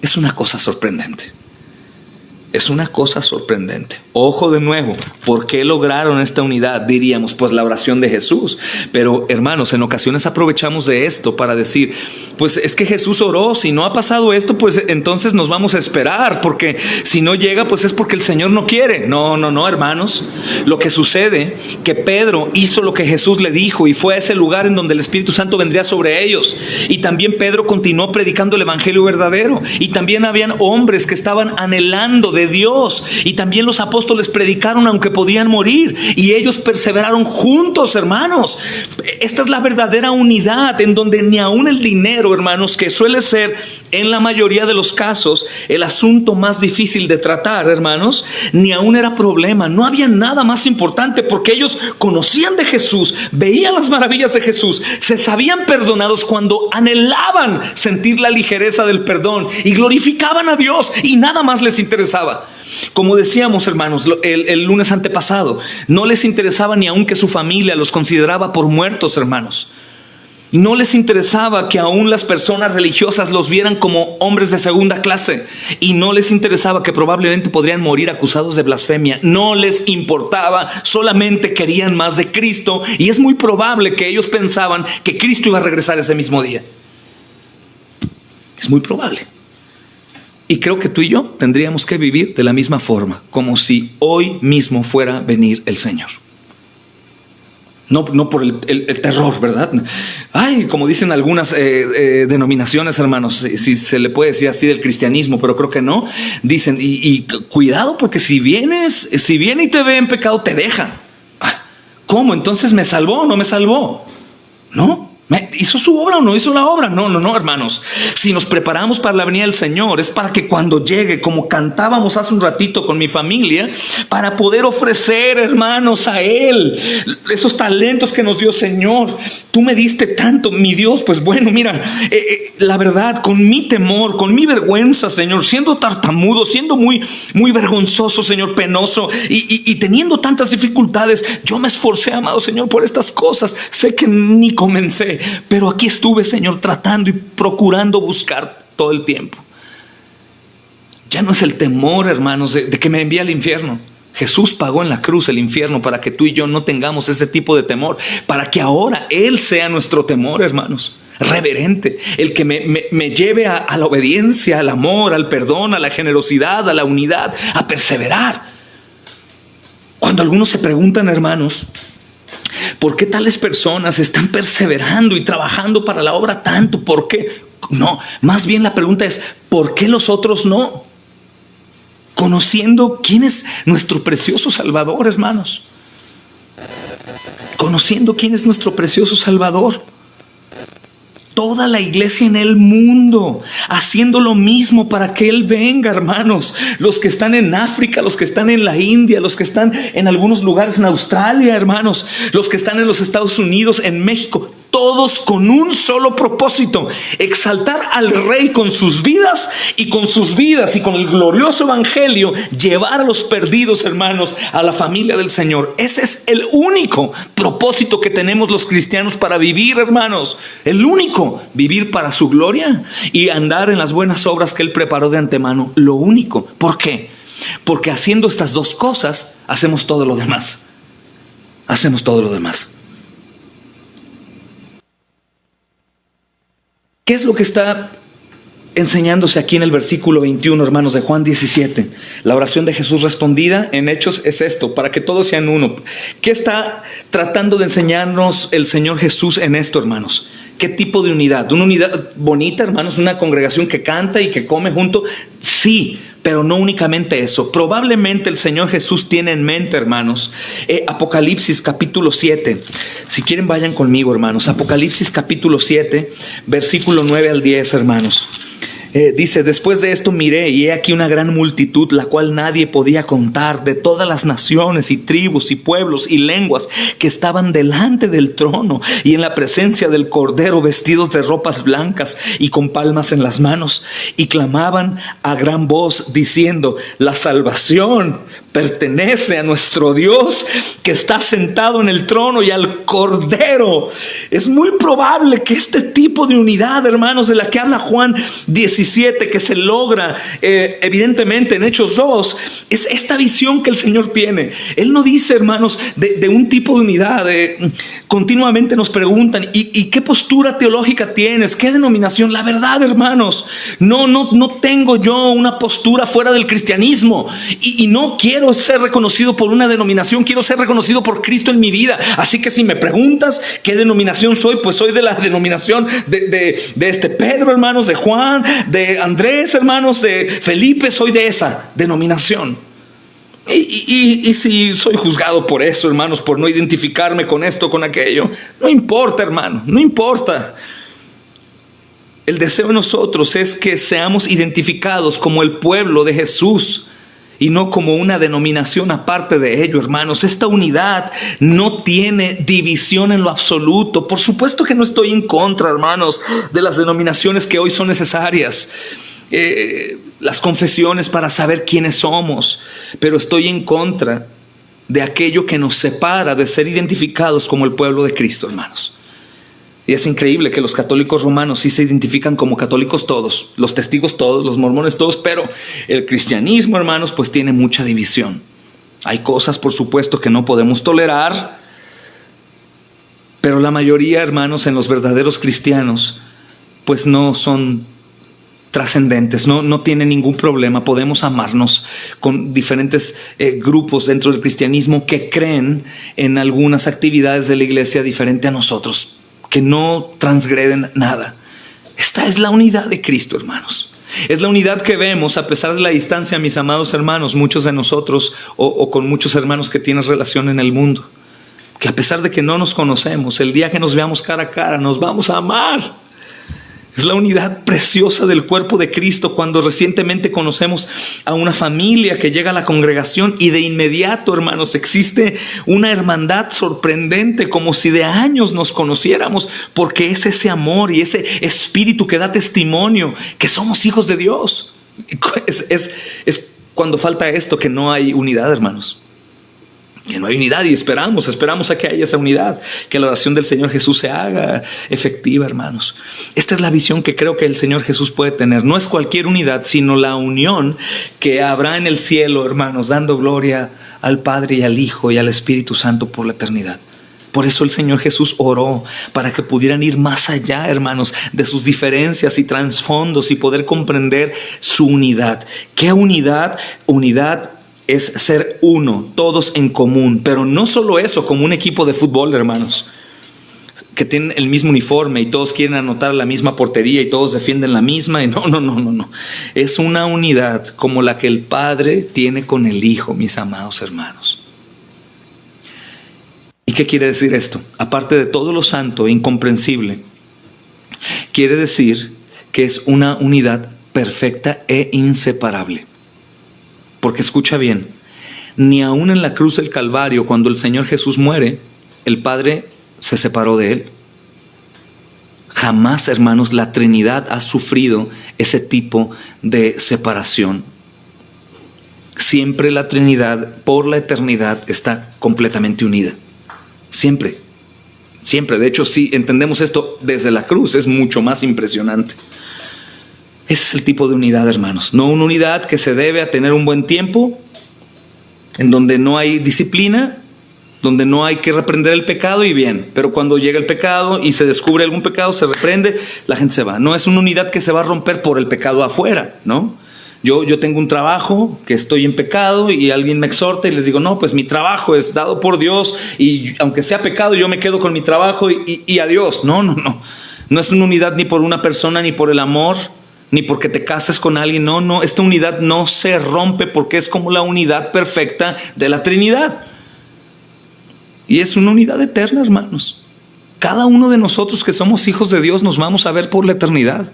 Es una cosa sorprendente. Es una cosa sorprendente. Ojo de nuevo, ¿por qué lograron esta unidad? Diríamos, pues la oración de Jesús. Pero hermanos, en ocasiones aprovechamos de esto para decir, pues es que Jesús oró, si no ha pasado esto, pues entonces nos vamos a esperar, porque si no llega, pues es porque el Señor no quiere. No, hermanos. Lo que sucede, que Pedro hizo lo que Jesús le dijo y fue a ese lugar en donde el Espíritu Santo vendría sobre ellos. Y también Pedro continuó predicando el evangelio verdadero. Y también habían hombres que estaban anhelando de Dios, y también los apóstoles predicaron aunque podían morir, y ellos perseveraron juntos, hermanos. Esta es la verdadera unidad, en donde ni aún el dinero, hermanos, que suele ser en la mayoría de los casos el asunto más difícil de tratar, hermanos, ni aún era problema. No había nada más importante, porque ellos conocían de Jesús, veían las maravillas de Jesús, se sabían perdonados cuando anhelaban sentir la ligereza del perdón, y glorificaban a Dios, y nada más les interesaba. Como decíamos, hermanos, el lunes antepasado, no les interesaba ni aun que su familia los consideraba por muertos, hermanos. No les interesaba que aún las personas religiosas los vieran como hombres de segunda clase, y no les interesaba que probablemente podrían morir acusados de blasfemia. No les importaba, solamente querían más de Cristo, y es muy probable que ellos pensaban que Cristo iba a regresar ese mismo día. Es muy probable. Y creo que tú y yo tendríamos que vivir de la misma forma, como si hoy mismo fuera a venir el Señor. No por el terror, ¿verdad? Ay, como dicen algunas denominaciones, hermanos, si se le puede decir así del cristianismo, pero creo que no. Dicen, y cuidado, porque si viene y te ve en pecado, te deja. ¿Cómo? Entonces, ¿me salvó o no me salvó? ¿No? ¿Hizo su obra o no hizo la obra? No, hermanos. Si nos preparamos para la venida del Señor, es para que cuando llegue, como cantábamos hace un ratito con mi familia, para poder ofrecer, hermanos, a Él esos talentos que nos dio, Señor. Tú me diste tanto, mi Dios. Pues bueno, mira, la verdad, con mi temor, con mi vergüenza, Señor, siendo tartamudo, siendo muy vergonzoso, Señor, penoso, y teniendo tantas dificultades, yo me esforcé, amado Señor, por estas cosas. Sé que ni comencé, pero aquí estuve, Señor, tratando y procurando buscar todo el tiempo. Ya no es el temor, hermanos, de que me envíe al infierno. Jesús pagó en la cruz el infierno para que tú y yo no tengamos ese tipo de temor, para que ahora Él sea nuestro temor, hermanos, reverente, el que me lleve a la obediencia, al amor, al perdón, a la generosidad, a la unidad, a perseverar. Cuando algunos se preguntan, hermanos, ¿por qué tales personas están perseverando y trabajando para la obra tanto? ¿Por qué? No, más bien la pregunta es, ¿por qué los otros no? Conociendo quién es nuestro precioso Salvador, hermanos. Conociendo quién es nuestro precioso Salvador. Toda la iglesia en el mundo haciendo lo mismo para que Él venga, hermanos. Los que están en África, los que están en la India, los que están en algunos lugares en Australia, hermanos, los que están en los Estados Unidos, en México, todos con un solo propósito: exaltar al Rey con sus vidas y con el glorioso evangelio, llevar a los perdidos, hermanos, a la familia del Señor. Ese es el único propósito que tenemos los cristianos para vivir, hermanos. El único, vivir para su gloria y andar en las buenas obras que Él preparó de antemano. Lo único. ¿Por qué? Porque haciendo estas dos cosas, hacemos todo lo demás. Hacemos todo lo demás. ¿Qué es lo que está enseñándose aquí en el versículo 21, hermanos, de Juan 17? La oración de Jesús respondida en Hechos es esto: para que todos sean uno. ¿Qué está tratando de enseñarnos el Señor Jesús en esto, hermanos? ¿Qué tipo de unidad? ¿Una unidad bonita, hermanos? ¿Una congregación que canta y que come junto? Sí, pero no únicamente eso. Probablemente el Señor Jesús tiene en mente, hermanos, Apocalipsis capítulo 7. Si quieren, vayan conmigo, hermanos. Apocalipsis capítulo 7, versículo 9 al 10, hermanos. Dice: después de esto miré, y he aquí una gran multitud, la cual nadie podía contar, de todas las naciones y tribus y pueblos y lenguas, que estaban delante del trono y en la presencia del Cordero, vestidos de ropas blancas y con palmas en las manos, y clamaban a gran voz diciendo: la salvación pertenece a nuestro Dios que está sentado en el trono y al Cordero. Es muy probable que este tipo de unidad, hermanos, de la que habla Juan 17, que se logra evidentemente en Hechos 2, es esta visión que el Señor tiene. Él no dice, hermanos, de un tipo de unidad. Continuamente nos preguntan, ¿y qué postura teológica tienes? ¿Qué denominación? La verdad, hermanos, no tengo yo una postura fuera del cristianismo, y no quiero ser reconocido por una denominación, quiero ser reconocido por Cristo en mi vida. Así que si me preguntas qué denominación soy, pues soy de la denominación de Pedro, hermanos, de Juan, de Andrés, hermanos, de Felipe, soy de esa denominación. Y si soy juzgado por eso, hermanos, por no identificarme con esto, con aquello, no importa, hermano, no importa. El deseo de nosotros es que seamos identificados como el pueblo de Jesús y no como una denominación aparte de ello, hermanos. Esta unidad no tiene división en lo absoluto. Por supuesto que no estoy en contra, hermanos, de las denominaciones que hoy son necesarias. Las confesiones para saber quiénes somos, pero estoy en contra de aquello que nos separa de ser identificados como el pueblo de Cristo, hermanos. Y es increíble que los católicos romanos sí se identifican como católicos todos, los testigos todos, los mormones todos, pero el cristianismo, hermanos, pues tiene mucha división. Hay cosas, por supuesto, que no podemos tolerar, pero la mayoría, hermanos, en los verdaderos cristianos, pues no son trascendentes, no tienen ningún problema. Podemos amarnos con diferentes grupos dentro del cristianismo que creen en algunas actividades de la iglesia diferente a nosotros, que no transgreden nada. Esta es la unidad de Cristo, hermanos. Es la unidad que vemos a pesar de la distancia, mis amados hermanos, muchos de nosotros o con muchos hermanos que tienen relación en el mundo, que a pesar de que no nos conocemos, el día que nos veamos cara a cara nos vamos a amar. Es la unidad preciosa del cuerpo de Cristo cuando recientemente conocemos a una familia que llega a la congregación y de inmediato, hermanos, existe una hermandad sorprendente, como si de años nos conociéramos, porque es ese amor y ese espíritu que da testimonio que somos hijos de Dios. Es cuando falta esto que no hay unidad, hermanos. Que no hay unidad, y esperamos a que haya esa unidad, que la oración del Señor Jesús se haga efectiva, hermanos. Esta es la visión que creo que el Señor Jesús puede tener. No es cualquier unidad, sino la unión que habrá en el cielo, hermanos, dando gloria al Padre y al Hijo y al Espíritu Santo por la eternidad. Por eso el Señor Jesús oró para que pudieran ir más allá, hermanos, de sus diferencias y trasfondos y poder comprender su unidad. ¿Qué unidad? Unidad es ser uno, todos en común. Pero no solo eso, como un equipo de fútbol, hermanos, que tienen el mismo uniforme y todos quieren anotar la misma portería y todos defienden la misma. Y no. Es una unidad como la que el Padre tiene con el Hijo, mis amados hermanos. ¿Y qué quiere decir esto? Aparte de todo lo santo e incomprensible, quiere decir que es una unidad perfecta e inseparable. Porque escucha bien, ni aún en la cruz del Calvario, cuando el Señor Jesús muere, el Padre se separó de Él. Jamás, hermanos, la Trinidad ha sufrido ese tipo de separación. Siempre la Trinidad, por la eternidad, está completamente unida. Siempre. De hecho, si entendemos esto desde la cruz, es mucho más impresionante. Ese es el tipo de unidad, hermanos. No una unidad que se debe a tener un buen tiempo, en donde no hay disciplina, donde no hay que reprender el pecado y bien. Pero cuando llega el pecado y se descubre algún pecado, se reprende, la gente se va. No es una unidad que se va a romper por el pecado afuera, ¿no? Yo tengo un trabajo que estoy en pecado y alguien me exhorta y les digo, no, pues mi trabajo es dado por Dios y aunque sea pecado, yo me quedo con mi trabajo y adiós. No. No es una unidad ni por una persona ni por el amor, ni porque te cases con alguien. No, esta unidad no se rompe porque es como la unidad perfecta de la Trinidad. Y es una unidad eterna, hermanos. Cada uno de nosotros que somos hijos de Dios nos vamos a ver por la eternidad.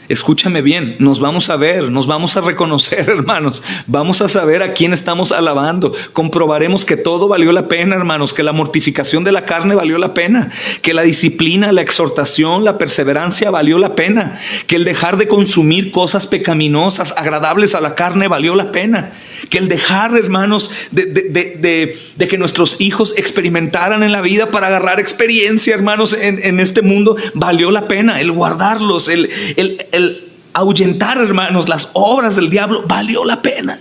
Escúchame bien, nos vamos a ver, nos vamos a reconocer, hermanos. Vamos a saber a quién estamos alabando. Comprobaremos que todo valió la pena, hermanos, que la mortificación de la carne valió la pena, que la disciplina, la exhortación, la perseverancia valió la pena, que el dejar de consumir cosas pecaminosas, agradables a la carne valió la pena, que el dejar, hermanos, de que nuestros hijos experimentaran en la vida para agarrar experiencia, hermanos, en este mundo, valió la pena. El guardarlos, el ahuyentar, hermanos, las obras del diablo, valió la pena.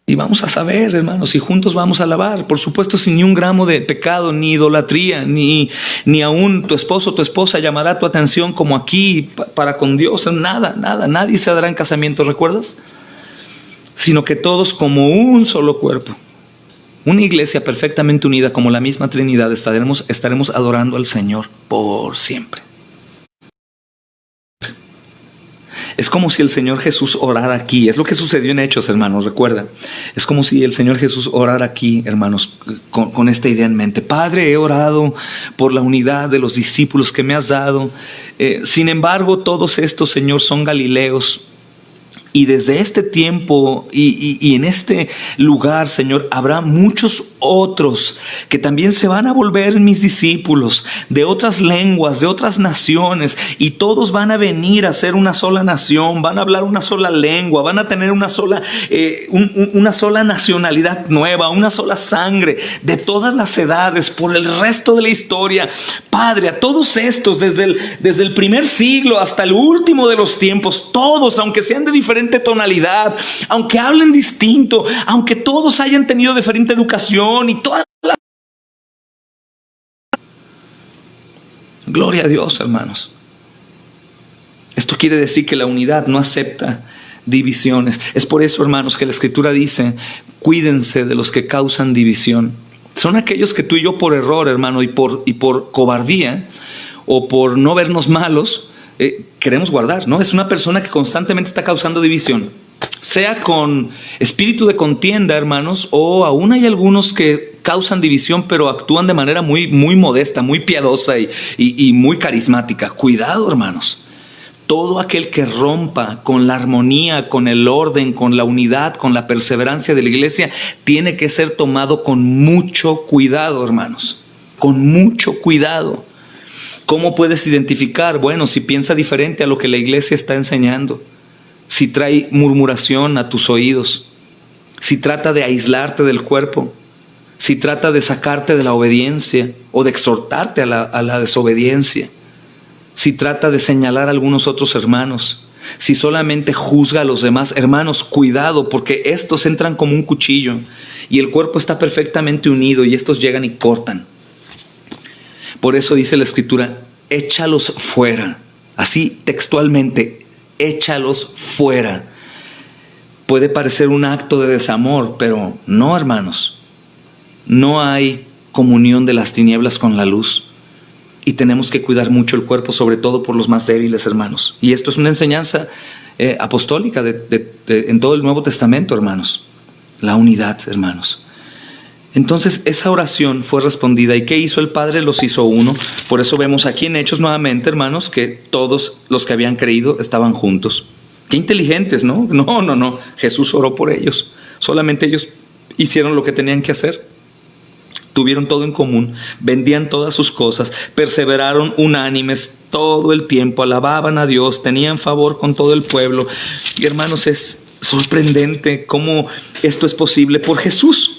Y vamos a saber, hermanos, y juntos vamos a alabar, por supuesto, sin ni un gramo de pecado, ni idolatría, ni aún tu esposo o tu esposa llamará tu atención como aquí para con Dios. Nada, nadie se dará en casamiento, ¿recuerdas? Sino que todos como un solo cuerpo, una iglesia perfectamente unida como la misma Trinidad, estaremos adorando al Señor por siempre. Es como si el Señor Jesús orara aquí. Es lo que sucedió en Hechos, hermanos, recuerda. Es como si el Señor Jesús orara aquí, hermanos, con esta idea en mente. Padre, he orado por la unidad de los discípulos que me has dado. Sin embargo, todos estos, Señor, son galileos. Y desde este tiempo y en este lugar, Señor, habrá muchos otros que también se van a volver mis discípulos, de otras lenguas, de otras naciones, y todos van a venir a ser una sola nación, van a hablar una sola lengua, van a tener una sola nacionalidad nueva, una sola sangre, de todas las edades, por el resto de la historia. Padre, a todos estos, desde el primer siglo hasta el último de los tiempos, todos, aunque sean de diferente tonalidad, aunque hablen distinto, aunque todos hayan tenido diferente educación y toda la... Gloria a Dios, hermanos. Esto quiere decir que la unidad no acepta divisiones. Es por eso, hermanos, que la Escritura dice: cuídense de los que causan división. Son aquellos que tú y yo, por error, hermano, y por cobardía o por no vernos malos, queremos guardar, ¿no? Es una persona que constantemente está causando división, sea con espíritu de contienda, hermanos, o aún hay algunos que causan división, pero actúan de manera muy, muy modesta, muy piadosa y muy carismática. Cuidado, hermanos. Todo aquel que rompa con la armonía, con el orden, con la unidad, con la perseverancia de la iglesia, tiene que ser tomado con mucho cuidado, hermanos. Con mucho cuidado. ¿Cómo puedes identificar? Bueno, si piensa diferente a lo que la iglesia está enseñando, si trae murmuración a tus oídos, si trata de aislarte del cuerpo, si trata de sacarte de la obediencia o de exhortarte a la desobediencia, si trata de señalar a algunos otros hermanos, si solamente juzga a los demás, hermanos, cuidado, porque estos entran como un cuchillo y el cuerpo está perfectamente unido y estos llegan y cortan. Por eso dice la Escritura: échalos fuera. Así textualmente, échalos fuera. Puede parecer un acto de desamor, pero no, hermanos. No hay comunión de las tinieblas con la luz. Y tenemos que cuidar mucho el cuerpo, sobre todo por los más débiles, hermanos. Y esto es una enseñanza apostólica en todo el Nuevo Testamento, hermanos. La unidad, hermanos. Entonces esa oración fue respondida. ¿Y qué hizo el Padre? Los hizo uno. Por eso vemos aquí en Hechos nuevamente, hermanos, que todos los que habían creído estaban juntos. Qué inteligentes, ¿no? No. Jesús oró por ellos. Solamente ellos hicieron lo que tenían que hacer. Tuvieron todo en común, vendían todas sus cosas, perseveraron unánimes todo el tiempo, alababan a Dios, tenían favor con todo el pueblo. Y hermanos, es sorprendente cómo esto es posible por Jesús.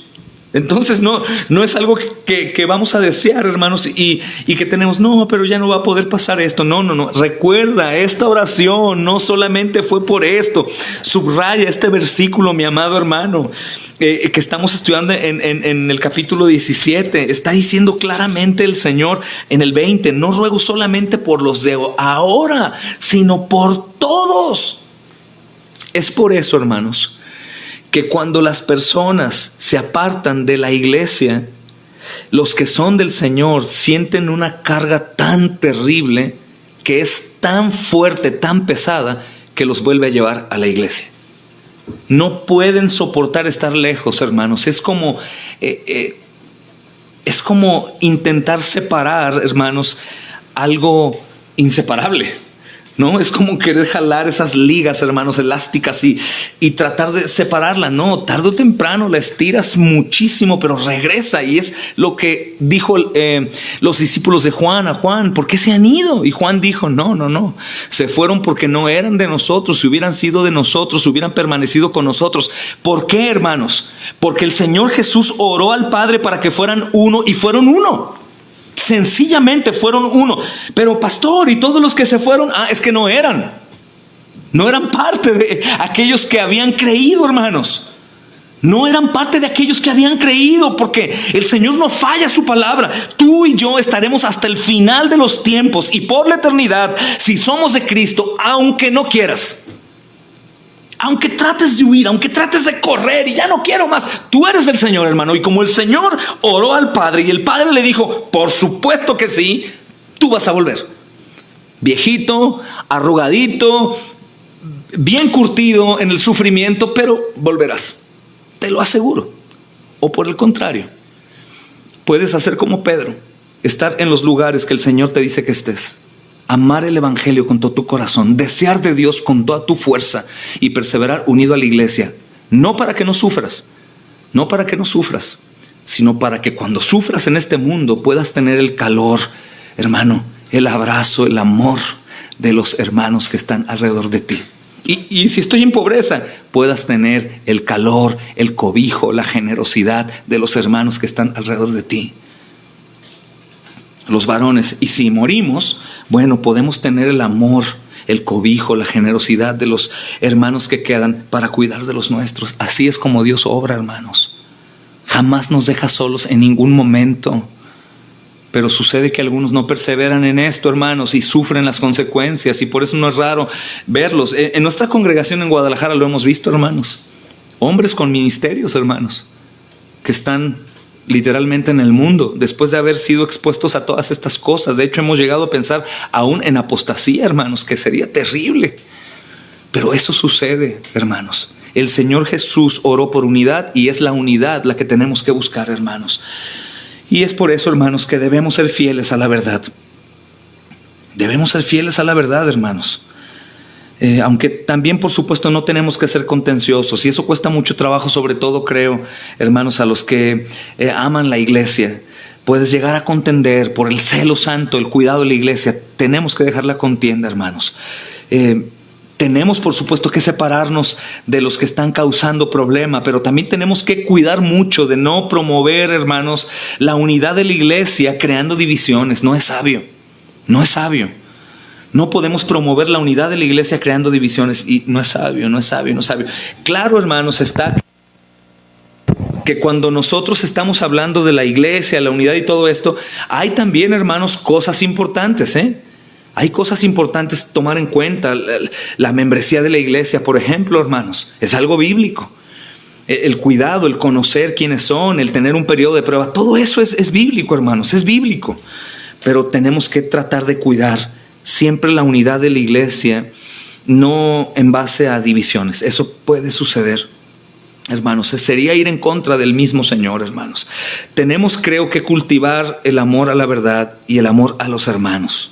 Entonces no es algo que vamos a desear, hermanos, y que tenemos, no, pero ya no va a poder pasar esto. No. Recuerda, esta oración no solamente fue por esto. Subraya este versículo, mi amado hermano, que estamos estudiando en el capítulo 17. Está diciendo claramente el Señor en el 20: no ruego solamente por los de ahora, sino por todos. Es por eso, hermanos, que cuando las personas se apartan de la iglesia, los que son del Señor sienten una carga tan terrible, que es tan fuerte, tan pesada, que los vuelve a llevar a la iglesia. No pueden soportar estar lejos, hermanos. Es como intentar separar, hermanos, algo inseparable, ¿no? Es como querer jalar esas ligas, hermanos, elásticas y tratar de separarla. No, tarde o temprano la estiras muchísimo, pero regresa. Y es lo que dijo los discípulos de Juan a Juan: ¿por qué se han ido? Y Juan dijo: no, se fueron porque no eran de nosotros. Si hubieran sido de nosotros, hubieran permanecido con nosotros. ¿Por qué, hermanos? Porque el Señor Jesús oró al Padre para que fueran uno, y fueron uno. Sencillamente fueron uno. Pero pastor, ¿y todos los que se fueron? Es que no eran parte de aquellos que habían creído, hermanos. No eran parte de aquellos que habían creído, porque el Señor no falla su palabra. Tú y yo estaremos hasta el final de los tiempos y por la eternidad, si somos de Cristo, aunque no quieras. Aunque trates de huir, aunque trates de correr y ya no quiero más, tú eres del Señor, hermano. Y como el Señor oró al Padre y el Padre le dijo: por supuesto que sí, tú vas a volver. Viejito, arrugadito, bien curtido en el sufrimiento, pero volverás. Te lo aseguro. O por el contrario, puedes hacer como Pedro, estar en los lugares que el Señor te dice que estés. Amar el evangelio con todo tu corazón, desear de Dios con toda tu fuerza y perseverar unido a la iglesia. No para que no sufras, sino para que cuando sufras en este mundo puedas tener el calor, hermano, el abrazo, el amor de los hermanos que están alrededor de ti. Y si estoy en pobreza, puedas tener el calor, el cobijo, la generosidad de los hermanos que están alrededor de ti. Los varones, y si morimos, bueno, podemos tener el amor, el cobijo, la generosidad de los hermanos que quedan para cuidar de los nuestros. Así es como Dios obra, hermanos. Jamás nos deja solos en ningún momento. Pero sucede que algunos no perseveran en esto, hermanos, y sufren las consecuencias, y por eso no es raro verlos. En nuestra congregación en Guadalajara lo hemos visto, hermanos. Hombres con ministerios, hermanos, que están literalmente en el mundo, después de haber sido expuestos a todas estas cosas. De hecho, hemos llegado a pensar aún en apostasía, hermanos, que sería terrible. Pero eso sucede, hermanos. El Señor Jesús oró por unidad, y es la unidad la que tenemos que buscar, hermanos. Y es por eso, hermanos, que debemos ser fieles a la verdad. Debemos ser fieles a la verdad, hermanos. Aunque también, por supuesto, no tenemos que ser contenciosos, y eso cuesta mucho trabajo, sobre todo, creo, hermanos, a los que aman la iglesia. Puedes llegar a contender por el celo santo, el cuidado de la iglesia. Tenemos que dejar la contienda, hermanos. Tenemos, por supuesto, que separarnos de los que están causando problema, pero también tenemos que cuidar mucho de no promover, hermanos, la unidad de la iglesia creando divisiones. No es sabio, no es sabio. No podemos promover la unidad de la iglesia creando divisiones, y no es sabio. Claro, hermanos, está que cuando nosotros estamos hablando de la iglesia, la unidad y todo esto, hay también, hermanos, cosas importantes, Hay cosas importantes tomar en cuenta. La membresía de la iglesia, por ejemplo, hermanos, es algo bíblico. El cuidado, el conocer quiénes son, el tener un periodo de prueba, todo eso es bíblico, hermanos, es bíblico. Pero tenemos que tratar de cuidar siempre la unidad de la iglesia, no en base a divisiones. Eso puede suceder, hermanos. Sería ir en contra del mismo Señor, hermanos. Tenemos, creo, que cultivar el amor a la verdad y el amor a los hermanos.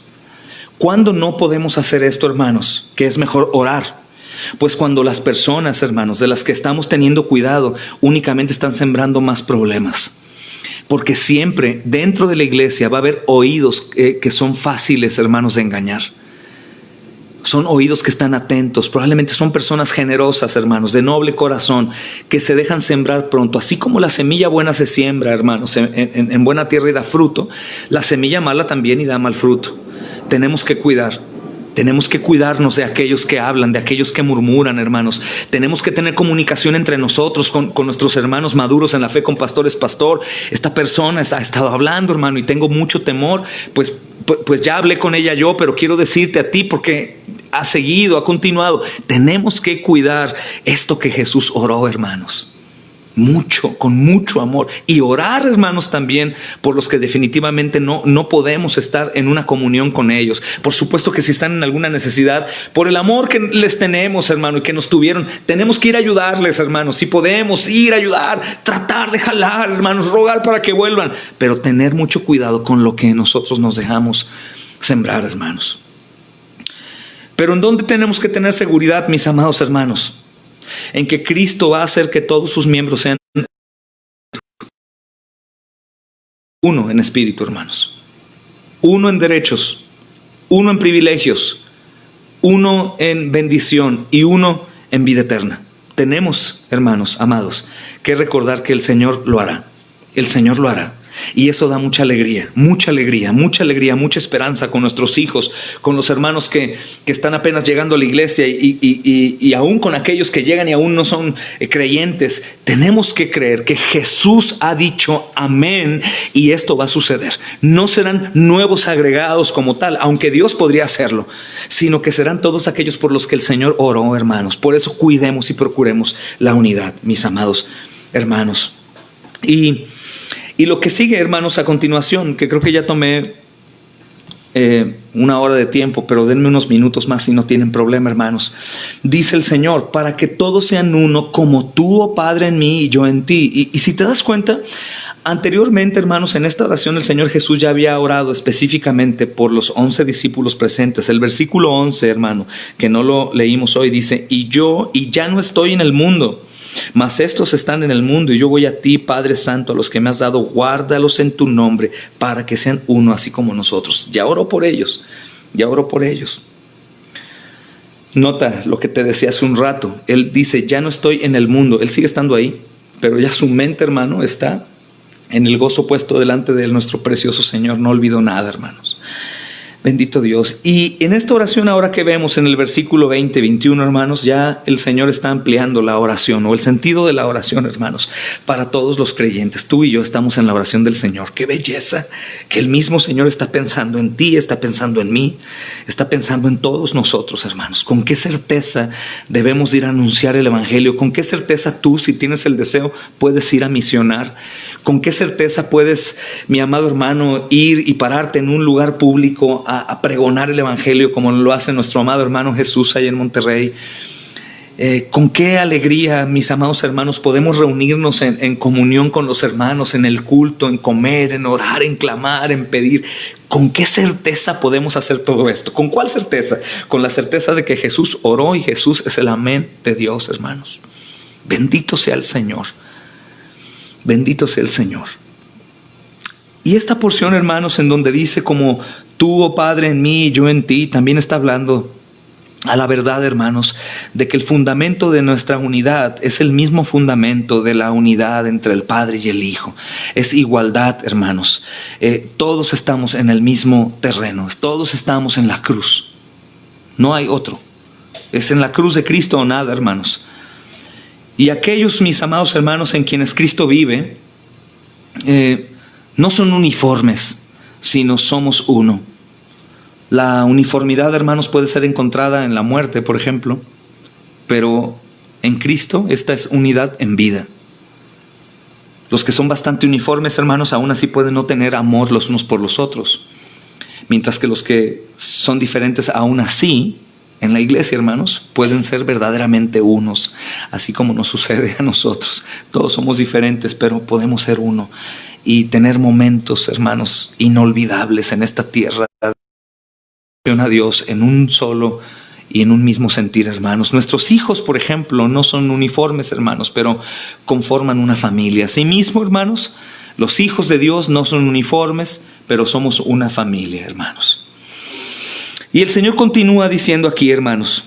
¿Cuándo no podemos hacer esto, hermanos? Que es mejor orar. Pues cuando las personas, hermanos, de las que estamos teniendo cuidado, únicamente están sembrando más problemas. Porque siempre dentro de la iglesia va a haber oídos que son fáciles, hermanos, de engañar. Son oídos que están atentos. Probablemente son personas generosas, hermanos, de noble corazón, que se dejan sembrar pronto. Así como la semilla buena se siembra, hermanos, en buena tierra y da fruto, la semilla mala también y da mal fruto. Tenemos que cuidar. Tenemos que cuidarnos de aquellos que hablan, de aquellos que murmuran, hermanos. Tenemos que tener comunicación entre nosotros, con nuestros hermanos maduros en la fe, con pastores. Pastor, esta persona ha estado hablando, hermano, y tengo mucho temor. Pues ya hablé con ella yo, pero quiero decirte a ti porque ha seguido, ha continuado. Tenemos que cuidar esto que Jesús oró, hermanos. Mucho, con mucho amor. Y orar, hermanos, también por los que definitivamente no podemos estar en una comunión con ellos. Por supuesto que si están en alguna necesidad, por el amor que les tenemos, hermano, y que nos tuvieron, tenemos que ir a ayudarles, hermanos. Si podemos ir a ayudar, tratar de jalar, hermanos, rogar para que vuelvan, pero tener mucho cuidado con lo que nosotros nos dejamos sembrar, hermanos. Pero ¿en dónde tenemos que tener seguridad, mis amados hermanos? En que Cristo va a hacer que todos sus miembros sean uno en espíritu, hermanos. Uno en derechos, uno en privilegios, uno en bendición y uno en vida eterna. Tenemos, hermanos amados, que recordar que el Señor lo hará. El Señor lo hará. Y eso da mucha alegría, mucha alegría, mucha alegría, mucha esperanza con nuestros hijos, con los hermanos que están apenas llegando a la iglesia y aún con aquellos que llegan y aún no son creyentes. Tenemos que creer que Jesús ha dicho amén y esto va a suceder. No serán nuevos agregados como tal, aunque Dios podría hacerlo, sino que serán todos aquellos por los que el Señor oró, hermanos. Por eso cuidemos y procuremos la unidad, mis amados hermanos. Y lo que sigue, hermanos, a continuación, que creo que ya tomé una hora de tiempo, pero denme unos minutos más si no tienen problema, hermanos. Dice el Señor, para que todos sean uno, como tú, oh Padre, en mí y yo en ti. Y si te das cuenta, anteriormente, hermanos, en esta oración el Señor Jesús ya había orado específicamente por los 11 discípulos presentes. El versículo 11, hermano, que no lo leímos hoy, dice, y ya no estoy en el mundo, mas estos están en el mundo y yo voy a ti, Padre Santo, a los que me has dado, guárdalos en tu nombre para que sean uno así como nosotros. Ya oro por ellos, ya oro por ellos. Nota lo que te decía hace un rato. Él dice, ya no estoy en el mundo. Él sigue estando ahí, pero ya su mente, hermano, está en el gozo puesto delante de nuestro precioso Señor. No olvido nada, hermanos. Bendito Dios. Y en esta oración ahora que vemos en el versículo 20, 21, hermanos, ya el Señor está ampliando la oración o el sentido de la oración, hermanos, para todos los creyentes. Tú y yo estamos en la oración del Señor. ¡Qué belleza! Que el mismo Señor está pensando en ti, está pensando en mí, está pensando en todos nosotros, hermanos. ¿Con qué certeza debemos ir a anunciar el Evangelio? ¿Con qué certeza tú, si tienes el deseo, puedes ir a misionar? ¿Con qué certeza puedes, mi amado hermano, ir y pararte en un lugar público a pregonar el Evangelio como lo hace nuestro amado hermano Jesús allá en Monterrey? Con qué alegría, mis amados hermanos, podemos reunirnos en comunión con los hermanos, en el culto, en comer, en orar, en clamar, en pedir. ¿Con qué certeza podemos hacer todo esto? ¿Con cuál certeza? Con la certeza de que Jesús oró y Jesús es el amén de Dios, hermanos. Bendito sea el Señor. Bendito sea el Señor. Y esta porción, hermanos, en donde dice como tú, oh Padre, en mí y yo en ti, también está hablando a la verdad, hermanos, de que el fundamento de nuestra unidad es el mismo fundamento de la unidad entre el Padre y el Hijo. Es igualdad, hermanos. Todos estamos en el mismo terreno, todos estamos en la cruz. No hay otro. Es en la cruz de Cristo o nada, hermanos. Y aquellos, mis amados hermanos, en quienes Cristo vive, no son uniformes, sino somos uno. La uniformidad, hermanos, puede ser encontrada en la muerte, por ejemplo, pero en Cristo esta es unidad en vida. Los que son bastante uniformes, hermanos, aún así pueden no tener amor los unos por los otros, mientras que los que son diferentes aún así, en la iglesia, hermanos, pueden ser verdaderamente unos, así como nos sucede a nosotros. Todos somos diferentes, pero podemos ser uno y tener momentos, hermanos, inolvidables en esta tierra. A Dios en un solo y en un mismo sentir, hermanos. Nuestros hijos, por ejemplo, no son uniformes, hermanos, pero conforman una familia. Asimismo, hermanos, los hijos de Dios no son uniformes, pero somos una familia, hermanos. Y el Señor continúa diciendo aquí, hermanos,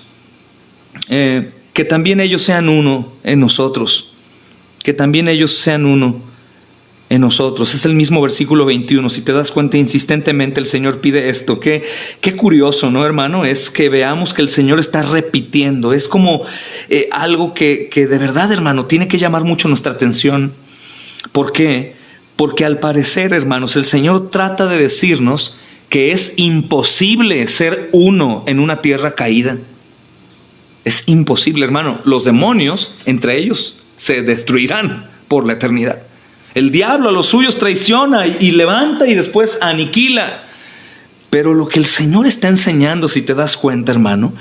que también ellos sean uno en nosotros, que también ellos sean uno en nosotros. Es el mismo versículo 21. Si te das cuenta, insistentemente el Señor pide esto. Qué curioso, ¿no, hermano? Es que veamos que el Señor está repitiendo. Es como algo que de verdad, hermano, tiene que llamar mucho nuestra atención. ¿Por qué? Porque al parecer, hermanos, el Señor trata de decirnos que es imposible ser uno en una tierra caída. Es imposible, hermano. Los demonios, entre ellos, se destruirán por la eternidad. El diablo a los suyos traiciona y levanta y después aniquila. Pero lo que el Señor está enseñando, si te das cuenta, hermano,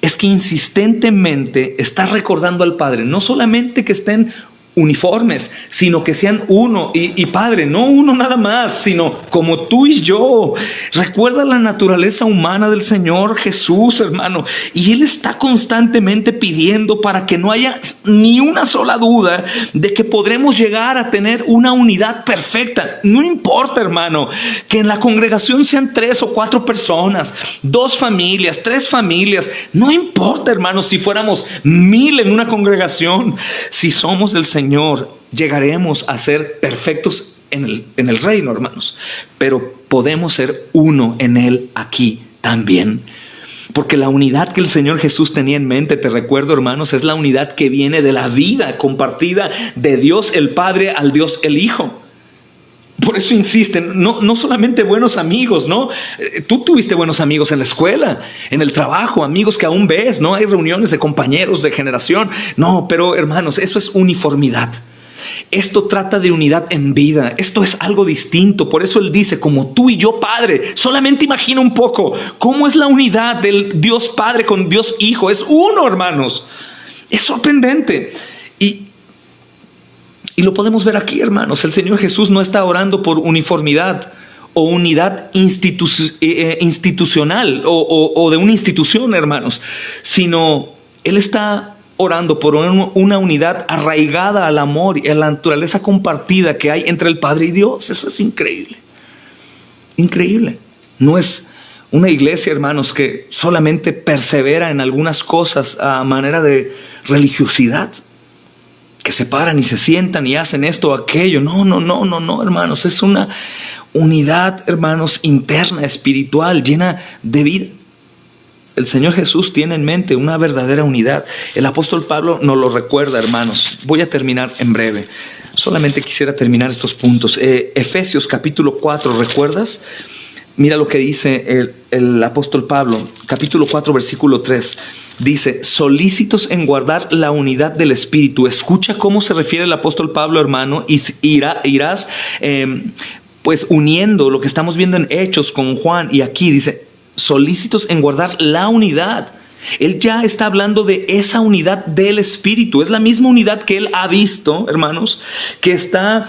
es que insistentemente está recordando al Padre, no solamente que estén uniformes, sino que sean uno. Y Padre, no uno nada más, sino como tú y yo. Recuerda la naturaleza humana del Señor Jesús, hermano. Y Él está constantemente pidiendo para que no haya ni una sola duda de que podremos llegar a tener una unidad perfecta. No importa, hermano, que en la congregación sean 3 o 4 personas, 2 familias, 3 familias. No importa, hermano, si fuéramos 1000 en una congregación. Si somos del Señor, llegaremos a ser perfectos en el reino, hermanos. Pero podemos ser uno en Él aquí también. Porque la unidad que el Señor Jesús tenía en mente, te recuerdo, hermanos, es la unidad que viene de la vida compartida de Dios el Padre al Dios el Hijo. Por eso insisten, no solamente buenos amigos, ¿no? Tú tuviste buenos amigos en la escuela, en el trabajo, amigos que aún ves, ¿no? Hay reuniones de compañeros de generación. No, pero hermanos, eso es uniformidad. Esto trata de unidad en vida. Esto es algo distinto. Por eso Él dice, como tú y yo, Padre. Solamente imagina un poco cómo es la unidad del Dios Padre con Dios Hijo. Es uno, hermanos. Es sorprendente. Y lo podemos ver aquí, hermanos. El Señor Jesús no está orando por uniformidad o unidad institucional o de una institución, hermanos, sino Él está orando por una unidad arraigada al amor y a la naturaleza compartida que hay entre el Padre y Dios. Eso es increíble. Increíble. No es una iglesia, hermanos, que solamente persevera en algunas cosas a manera de religiosidad, que se paran y se sientan y hacen esto o aquello. No, hermanos. Es una unidad, hermanos, interna, espiritual, llena de vida. El Señor Jesús tiene en mente una verdadera unidad. El apóstol Pablo nos lo recuerda, hermanos. Voy a terminar en breve. Solamente quisiera terminar estos puntos. Efesios capítulo 4, ¿recuerdas? Mira lo que dice el apóstol Pablo, capítulo 4, versículo 3. Dice, solícitos en guardar la unidad del Espíritu. Escucha cómo se refiere el apóstol Pablo, hermano, y irás pues uniendo lo que estamos viendo en Hechos con Juan. Y aquí dice, solícitos en guardar la unidad. Él ya está hablando de esa unidad del Espíritu. Es la misma unidad que Él ha visto, hermanos, que está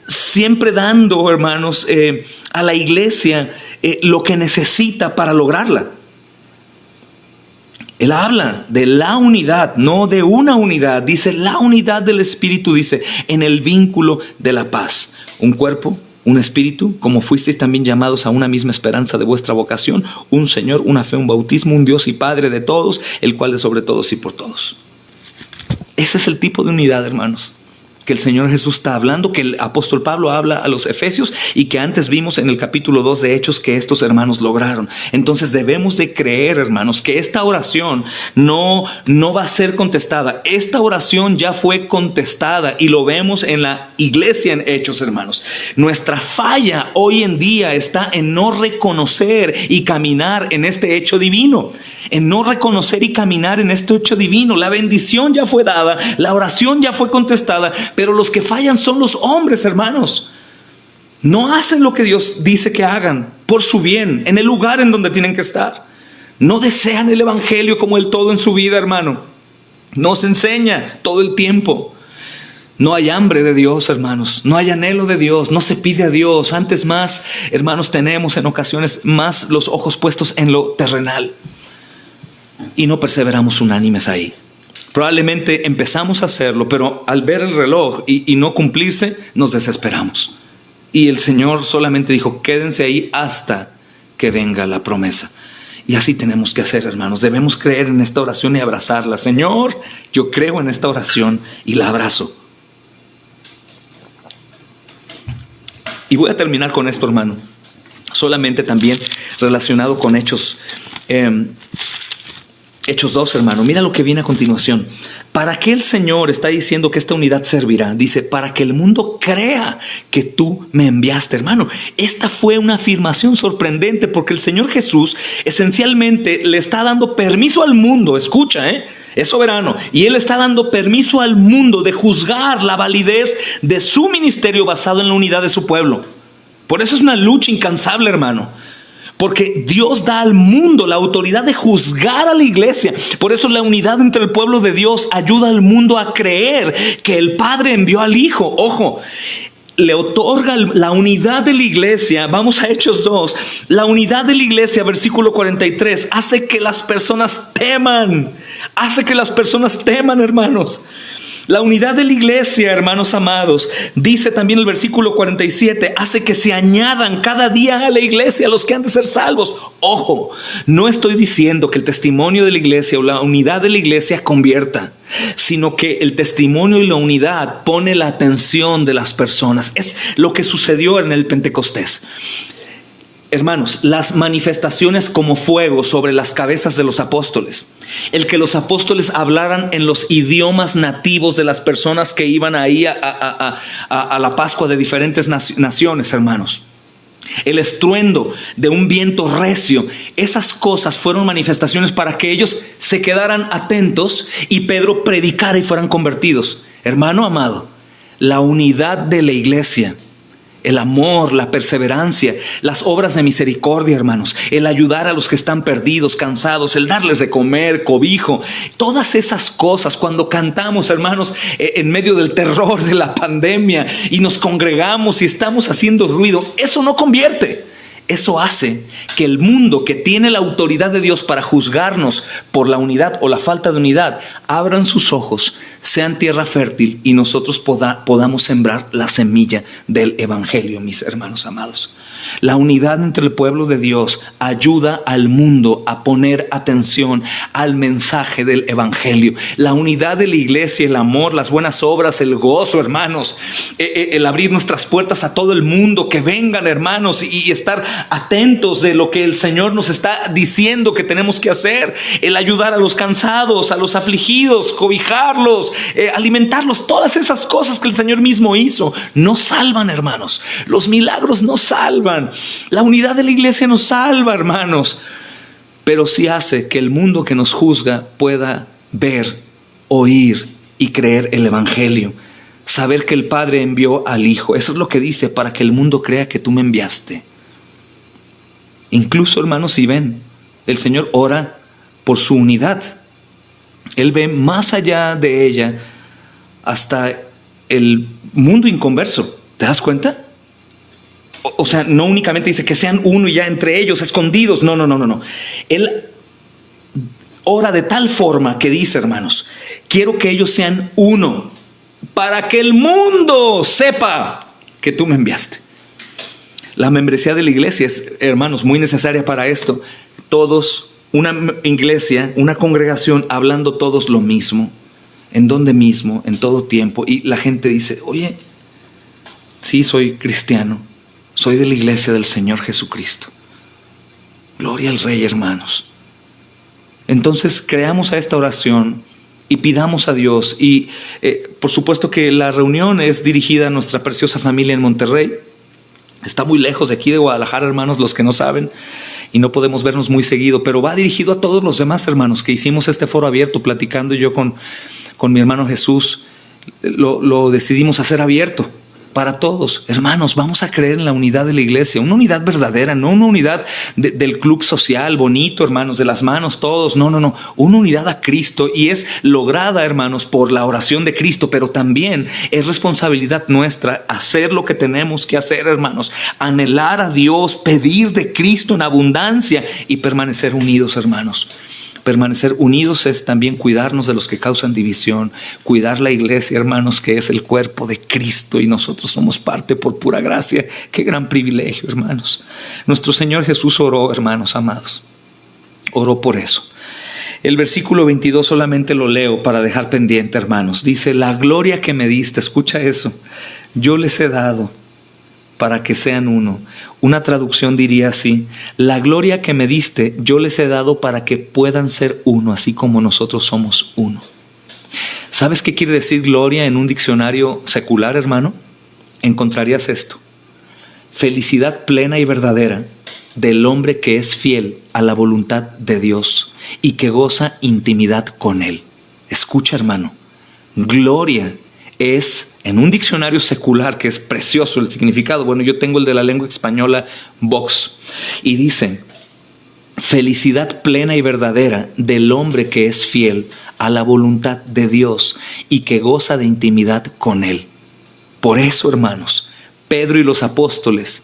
siempre dando, hermanos, a la iglesia lo que necesita para lograrla. Él habla de la unidad, no de una unidad. Dice la unidad del Espíritu, dice, en el vínculo de la paz. Un cuerpo, un espíritu, como fuisteis también llamados a una misma esperanza de vuestra vocación, un Señor, una fe, un bautismo, un Dios y Padre de todos, el cual es sobre todos y por todos. Ese es el tipo de unidad, hermanos, que el Señor Jesús está hablando, que el apóstol Pablo habla a los Efesios y que antes vimos en el capítulo 2 de Hechos que estos hermanos lograron. Entonces debemos de creer, hermanos, que esta oración no va a ser contestada. Esta oración ya fue contestada y lo vemos en la iglesia en Hechos, hermanos. Nuestra falla hoy en día está en no reconocer y caminar en este hecho divino. En no reconocer y caminar en este hecho divino. La bendición ya fue dada, la oración ya fue contestada, pero los que fallan son los hombres, hermanos. No hacen lo que Dios dice que hagan por su bien, en el lugar en donde tienen que estar. No desean el evangelio como el todo en su vida, hermano. Nos enseña todo el tiempo. No hay hambre de Dios, hermanos. No hay anhelo de Dios. No se pide a Dios. Antes más, hermanos, tenemos en ocasiones más los ojos puestos en lo terrenal. Y no perseveramos unánimes ahí. Probablemente empezamos a hacerlo, pero al ver el reloj y no cumplirse, nos desesperamos. Y el Señor solamente dijo, quédense ahí hasta que venga la promesa. Y así tenemos que hacer, hermanos. Debemos creer en esta oración y abrazarla. Señor, yo creo en esta oración y la abrazo. Y voy a terminar con esto, hermano. Solamente también relacionado con Hechos. Hechos 2, hermano. Mira lo que viene a continuación. ¿Para qué el Señor está diciendo que esta unidad servirá? Dice, para que el mundo crea que tú me enviaste, hermano. Esta fue una afirmación sorprendente porque el Señor Jesús esencialmente le está dando permiso al mundo. Escucha, es soberano. Y Él está dando permiso al mundo de juzgar la validez de su ministerio basado en la unidad de su pueblo. Por eso es una lucha incansable, hermano. Porque Dios da al mundo la autoridad de juzgar a la iglesia. Por eso la unidad entre el pueblo de Dios ayuda al mundo a creer que el Padre envió al Hijo. Ojo, le otorga la unidad de la iglesia. Vamos a Hechos 2. La unidad de la iglesia, versículo 43, hace que las personas teman. Hace que las personas teman, hermanos. La unidad de la iglesia, hermanos amados, dice también el versículo 47, hace que se añadan cada día a la iglesia los que han de ser salvos. Ojo, no estoy diciendo que el testimonio de la iglesia o la unidad de la iglesia convierta, sino que el testimonio y la unidad pone la atención de las personas. Es lo que sucedió en el Pentecostés. Hermanos, las manifestaciones como fuego sobre las cabezas de los apóstoles, el que los apóstoles hablaran en los idiomas nativos de las personas que iban ahí a la Pascua de diferentes naciones, hermanos, el estruendo de un viento recio, esas cosas fueron manifestaciones para que ellos se quedaran atentos y Pedro predicara y fueran convertidos. Hermano amado, la unidad de la iglesia, el amor, la perseverancia, las obras de misericordia, hermanos, el ayudar a los que están perdidos, cansados, el darles de comer, cobijo, todas esas cosas cuando cantamos, hermanos, en medio del terror de la pandemia y nos congregamos y estamos haciendo ruido, eso no convierte. Eso hace que el mundo que tiene la autoridad de Dios para juzgarnos por la unidad o la falta de unidad, abran sus ojos, sean tierra fértil y nosotros podamos sembrar la semilla del evangelio, mis hermanos amados. La unidad entre el pueblo de Dios ayuda al mundo a poner atención al mensaje del evangelio. La unidad de la iglesia, el amor, las buenas obras, el gozo, hermanos, el abrir nuestras puertas a todo el mundo, que vengan, hermanos, y estar atentos de lo que el Señor nos está diciendo que tenemos que hacer, el ayudar a los cansados, a los afligidos, cobijarlos, alimentarlos, todas esas cosas que el Señor mismo hizo, nos salvan, hermanos. Los milagros nos salvan. La unidad de la iglesia nos salva, hermanos, pero sí hace que el mundo que nos juzga pueda ver, oír y creer el evangelio, saber que el Padre envió al Hijo. Eso es lo que dice, para que el mundo crea que tú me enviaste. Incluso, hermanos, si ven, el Señor ora por su unidad. Él ve más allá de ella hasta el mundo inconverso. ¿Te das cuenta? O sea, no únicamente dice que sean uno y ya entre ellos, escondidos. No. Él ora de tal forma que dice, hermanos, quiero que ellos sean uno para que el mundo sepa que tú me enviaste. La membresía de la iglesia es, hermanos, muy necesaria para esto. Todos, una iglesia, una congregación, hablando todos lo mismo, en donde mismo, en todo tiempo. Y la gente dice, oye, sí, soy cristiano. Soy de la iglesia del Señor Jesucristo. Gloria al Rey, hermanos. Entonces creamos a esta oración y pidamos a Dios. Y por supuesto que la reunión es dirigida a nuestra preciosa familia en Monterrey. Está muy lejos de aquí de Guadalajara, hermanos, los que no saben, y no podemos vernos muy seguido, pero va dirigido a todos los demás, hermanos, que hicimos este foro abierto, platicando yo con mi hermano Jesús. Lo decidimos hacer abierto para todos. Hermanos, vamos a creer en la unidad de la iglesia, una unidad verdadera, no una unidad del club social bonito, hermanos, de las manos todos, no, una unidad a Cristo, y es lograda, hermanos, por la oración de Cristo, pero también es responsabilidad nuestra hacer lo que tenemos que hacer, hermanos, anhelar a Dios, pedir de Cristo en abundancia y permanecer unidos, hermanos. Permanecer unidos es también cuidarnos de los que causan división, cuidar la iglesia, hermanos, que es el cuerpo de Cristo y nosotros somos parte por pura gracia. Qué gran privilegio, hermanos. Nuestro Señor Jesús oró, hermanos amados. Oró por eso. El versículo 22 solamente lo leo para dejar pendiente, hermanos. Dice, la gloria que me diste, escucha eso, yo les he dado para que sean uno. Una traducción diría así, la gloria que me diste yo les he dado para que puedan ser uno, así como nosotros somos uno. ¿Sabes qué quiere decir gloria en un diccionario secular, hermano? Encontrarías esto: felicidad plena y verdadera del hombre que es fiel a la voluntad de Dios y que goza intimidad con Él. Escucha, hermano, gloria es En un diccionario secular, que es precioso el significado, bueno, yo tengo el de la lengua española, Vox, y dice: felicidad plena y verdadera del hombre que es fiel a la voluntad de Dios y que goza de intimidad con Él. Por eso, hermanos, Pedro y los apóstoles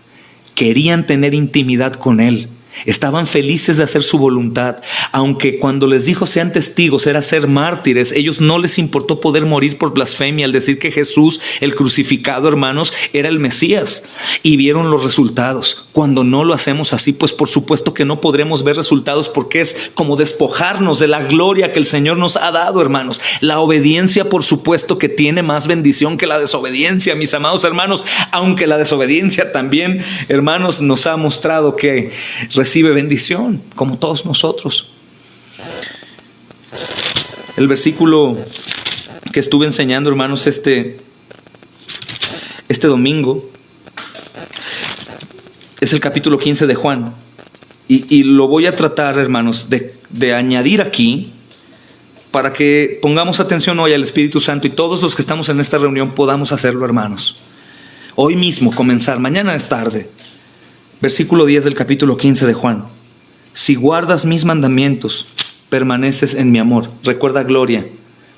querían tener intimidad con Él. Estaban felices de hacer su voluntad, aunque cuando les dijo sean testigos era ser mártires. Ellos no les importó poder morir por blasfemia al decir que Jesús, el crucificado, hermanos, era el Mesías, y vieron los resultados. Cuando no lo hacemos así, pues por supuesto que no podremos ver resultados, porque es como despojarnos de la gloria que el Señor nos ha dado, hermanos. La obediencia, por supuesto, que tiene más bendición que la desobediencia, mis amados hermanos, aunque la desobediencia también, hermanos, nos ha mostrado que recibe bendición, como todos nosotros. El versículo que estuve enseñando, hermanos, este domingo, es el capítulo 15 de Juan. Y lo voy a tratar, hermanos, de añadir aquí, para que pongamos atención hoy al Espíritu Santo, y todos los que estamos en esta reunión podamos hacerlo, hermanos. Hoy mismo comenzar, mañana es tarde. Versículo 10 del capítulo 15 de Juan. Si guardas mis mandamientos, permaneces en mi amor. Recuerda, gloria,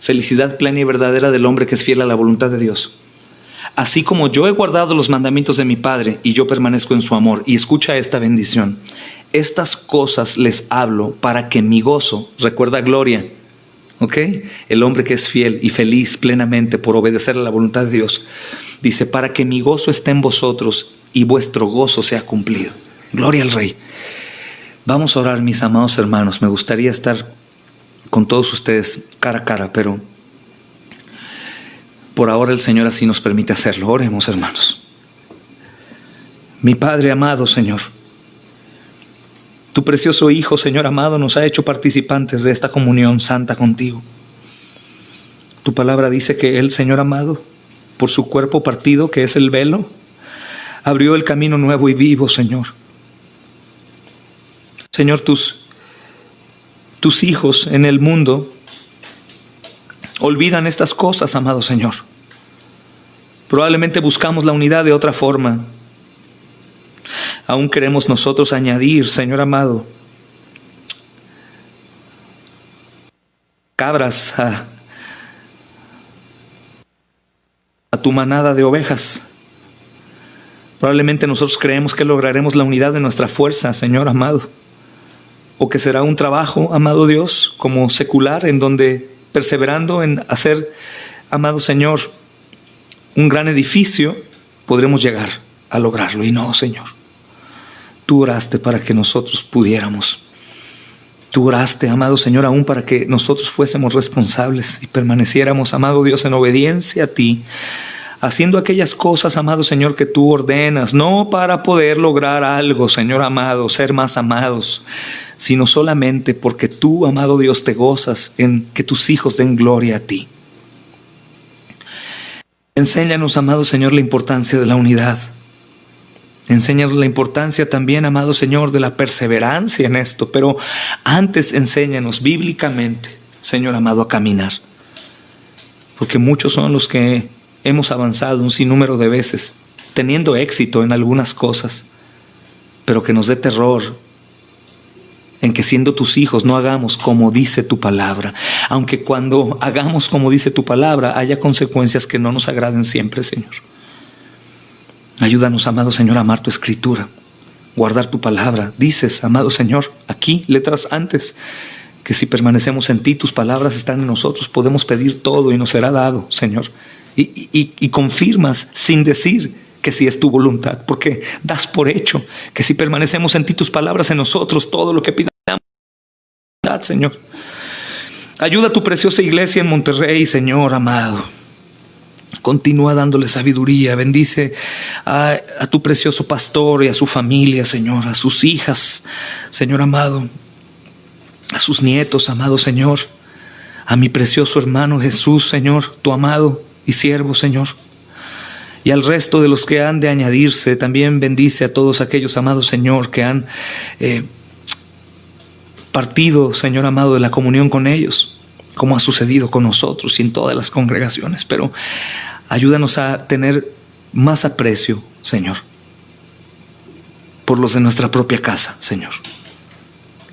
felicidad plena y verdadera del hombre que es fiel a la voluntad de Dios. Así como yo he guardado los mandamientos de mi Padre y yo permanezco en su amor. Y escucha esta bendición. Estas cosas les hablo para que mi gozo, recuerda, gloria, ¿ok? El hombre que es fiel y feliz plenamente por obedecer a la voluntad de Dios. Dice, para que mi gozo esté en vosotros y vuestro gozo sea cumplido. Gloria al Rey. Vamos a orar, mis amados hermanos. Me gustaría estar con todos ustedes cara a cara, pero por ahora el Señor así nos permite hacerlo. Oremos, hermanos. Mi Padre amado, Señor, tu precioso Hijo, Señor amado, nos ha hecho participantes de esta comunión santa contigo. Tu palabra dice que Él, Señor amado, por su cuerpo partido, que es el velo, abrió el camino nuevo y vivo, Señor. Señor, tus hijos en el mundo olvidan estas cosas, amado Señor. Probablemente buscamos la unidad de otra forma. Aún queremos nosotros añadir, Señor amado, cabras a tu manada de ovejas. Probablemente nosotros creemos que lograremos la unidad de nuestra fuerza, Señor amado. O que será un trabajo, amado Dios, como secular, en donde perseverando en hacer, amado Señor, un gran edificio, podremos llegar a lograrlo. Y no, Señor. Tú oraste para que nosotros pudiéramos. Tú oraste, amado Señor, aún para que nosotros fuésemos responsables y permaneciéramos, amado Dios, en obediencia a ti, haciendo aquellas cosas, amado Señor, que tú ordenas, no para poder lograr algo, Señor amado, ser más amados, sino solamente porque tú, amado Dios, te gozas en que tus hijos den gloria a ti. Enséñanos, amado Señor, la importancia de la unidad. Enséñanos la importancia también, amado Señor, de la perseverancia en esto, pero antes enséñanos bíblicamente, Señor amado, a caminar. Porque muchos son los que hemos avanzado un sinnúmero de veces, teniendo éxito en algunas cosas, pero que nos dé terror en que siendo tus hijos no hagamos como dice tu palabra. Aunque cuando hagamos como dice tu palabra haya consecuencias que no nos agraden siempre, Señor. Ayúdanos, amado Señor, a amar tu escritura, guardar tu palabra. Dices, amado Señor, aquí, letras antes, que si permanecemos en ti, tus palabras están en nosotros, podemos pedir todo y nos será dado, Señor. Y confirmas sin decir que si es tu voluntad, porque das por hecho que si permanecemos en ti, tus palabras en nosotros, todo lo que pidamos, Señor. Ayuda a tu preciosa iglesia en Monterrey, Señor amado. Continúa dándole sabiduría. Bendice a tu precioso pastor y a su familia, Señor, a sus hijas, Señor amado, a sus nietos, amado Señor, a mi precioso hermano Jesús, Señor, tu amado y siervo, Señor, y al resto de los que han de añadirse. También bendice a todos aquellos, amados Señor, que han partido, Señor amado, de la comunión con ellos, como ha sucedido con nosotros y en todas las congregaciones. Pero Ayúdanos a tener más aprecio, Señor, por los de nuestra propia casa, Señor.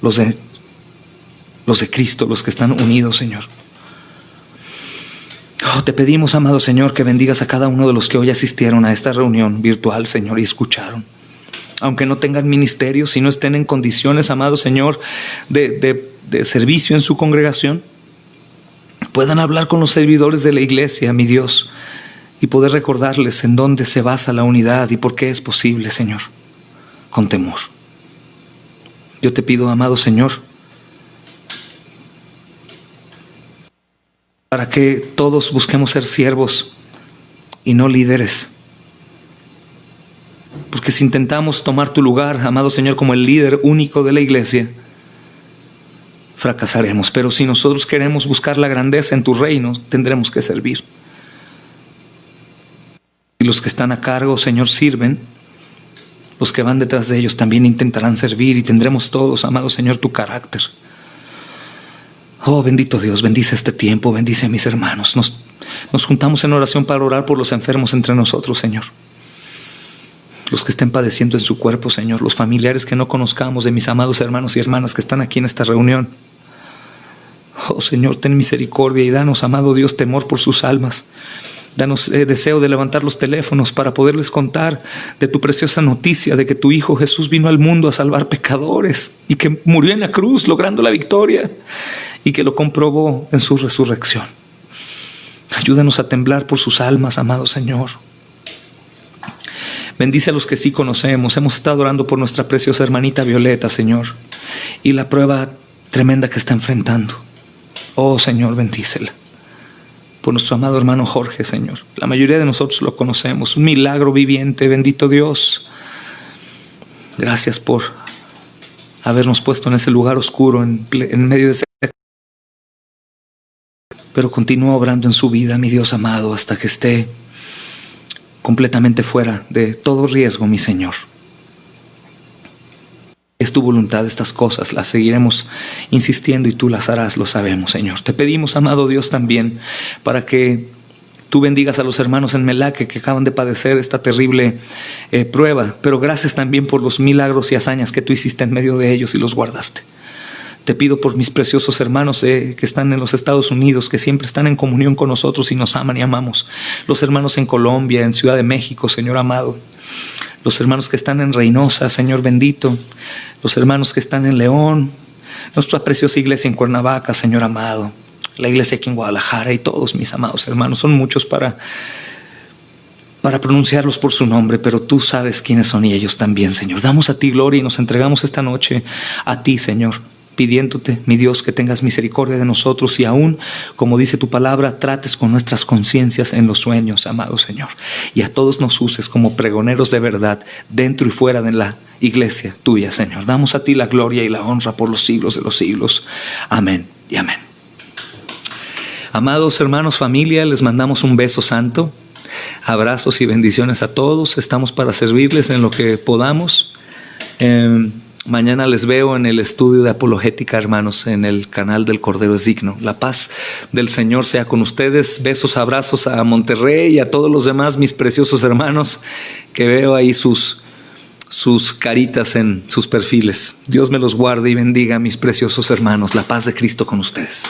Los de Cristo, los que están unidos, Señor. Oh, te pedimos, amado Señor, que bendigas a cada uno de los que hoy asistieron a esta reunión virtual, Señor, y escucharon. Aunque no tengan ministerio, si no estén en condiciones, amado Señor, de servicio en su congregación, puedan hablar con los servidores de la iglesia, mi Dios, y poder recordarles en dónde se basa la unidad y por qué es posible, Señor, con temor. Yo te pido, amado Señor, para que todos busquemos ser siervos y no líderes. Porque si intentamos tomar tu lugar, amado Señor, como el líder único de la iglesia, fracasaremos. Pero si nosotros queremos buscar la grandeza en tu reino, tendremos que servir. Y los que están a cargo, Señor, sirven. Los que van detrás de ellos también intentarán servir y tendremos todos, amado Señor, tu carácter. Oh, bendito Dios, bendice este tiempo, bendice a mis hermanos. Nos juntamos en oración para orar por los enfermos entre nosotros, Señor. Los que estén padeciendo en su cuerpo, Señor. Los familiares que no conozcamos de mis amados hermanos y hermanas que están aquí en esta reunión. Oh, Señor, ten misericordia y danos, amado Dios, temor por sus almas. Danos deseo de levantar los teléfonos para poderles contar de tu preciosa noticia de que tu Hijo Jesús vino al mundo a salvar pecadores y que murió en la cruz logrando la victoria y que lo comprobó en su resurrección. Ayúdanos a temblar por sus almas, amado Señor. Bendice a los que sí conocemos. Hemos estado orando por nuestra preciosa hermanita Violeta, Señor, y la prueba tremenda que está enfrentando. Oh, Señor, bendícela. Por nuestro amado hermano Jorge, Señor. La mayoría de nosotros lo conocemos. Un milagro viviente, bendito Dios. Gracias por habernos puesto en ese lugar oscuro, en medio de ese... Pero continúa obrando en su vida, mi Dios amado, hasta que esté completamente fuera de todo riesgo, mi Señor. Es tu voluntad estas cosas, las seguiremos insistiendo y tú las harás, lo sabemos, Señor. Te pedimos, amado Dios, también para que tú bendigas a los hermanos en Melaque que acaban de padecer esta terrible prueba, pero gracias también por los milagros y hazañas que tú hiciste en medio de ellos y los guardaste. Te pido por mis preciosos hermanos que están en los Estados Unidos, que siempre están en comunión con nosotros y nos aman y amamos. Los hermanos en Colombia, en Ciudad de México, Señor amado. Los hermanos que están en Reynosa, Señor bendito. Los hermanos que están en León. Nuestra preciosa iglesia en Cuernavaca, Señor amado. La iglesia aquí en Guadalajara y todos mis amados hermanos. Son muchos para pronunciarlos por su nombre, pero tú sabes quiénes son y ellos también, Señor. Damos a ti gloria y nos entregamos esta noche a ti, Señor, pidiéndote, mi Dios, que tengas misericordia de nosotros y aún, como dice tu palabra, trates con nuestras conciencias en los sueños, amado Señor. Y a todos nos uses como pregoneros de verdad dentro y fuera de la iglesia tuya, Señor. Damos a ti la gloria y la honra por los siglos de los siglos. Amén y amén. Amados hermanos, familia, les mandamos un beso santo. Abrazos y bendiciones a todos. Estamos para servirles en lo que podamos. Mañana les veo en el estudio de apologética, hermanos, en el canal del Cordero es Digno. La paz del Señor sea con ustedes. Besos, abrazos a Monterrey y a todos los demás, mis preciosos hermanos, que veo ahí sus caritas en sus perfiles. Dios me los guarde y bendiga, mis preciosos hermanos. La paz de Cristo con ustedes.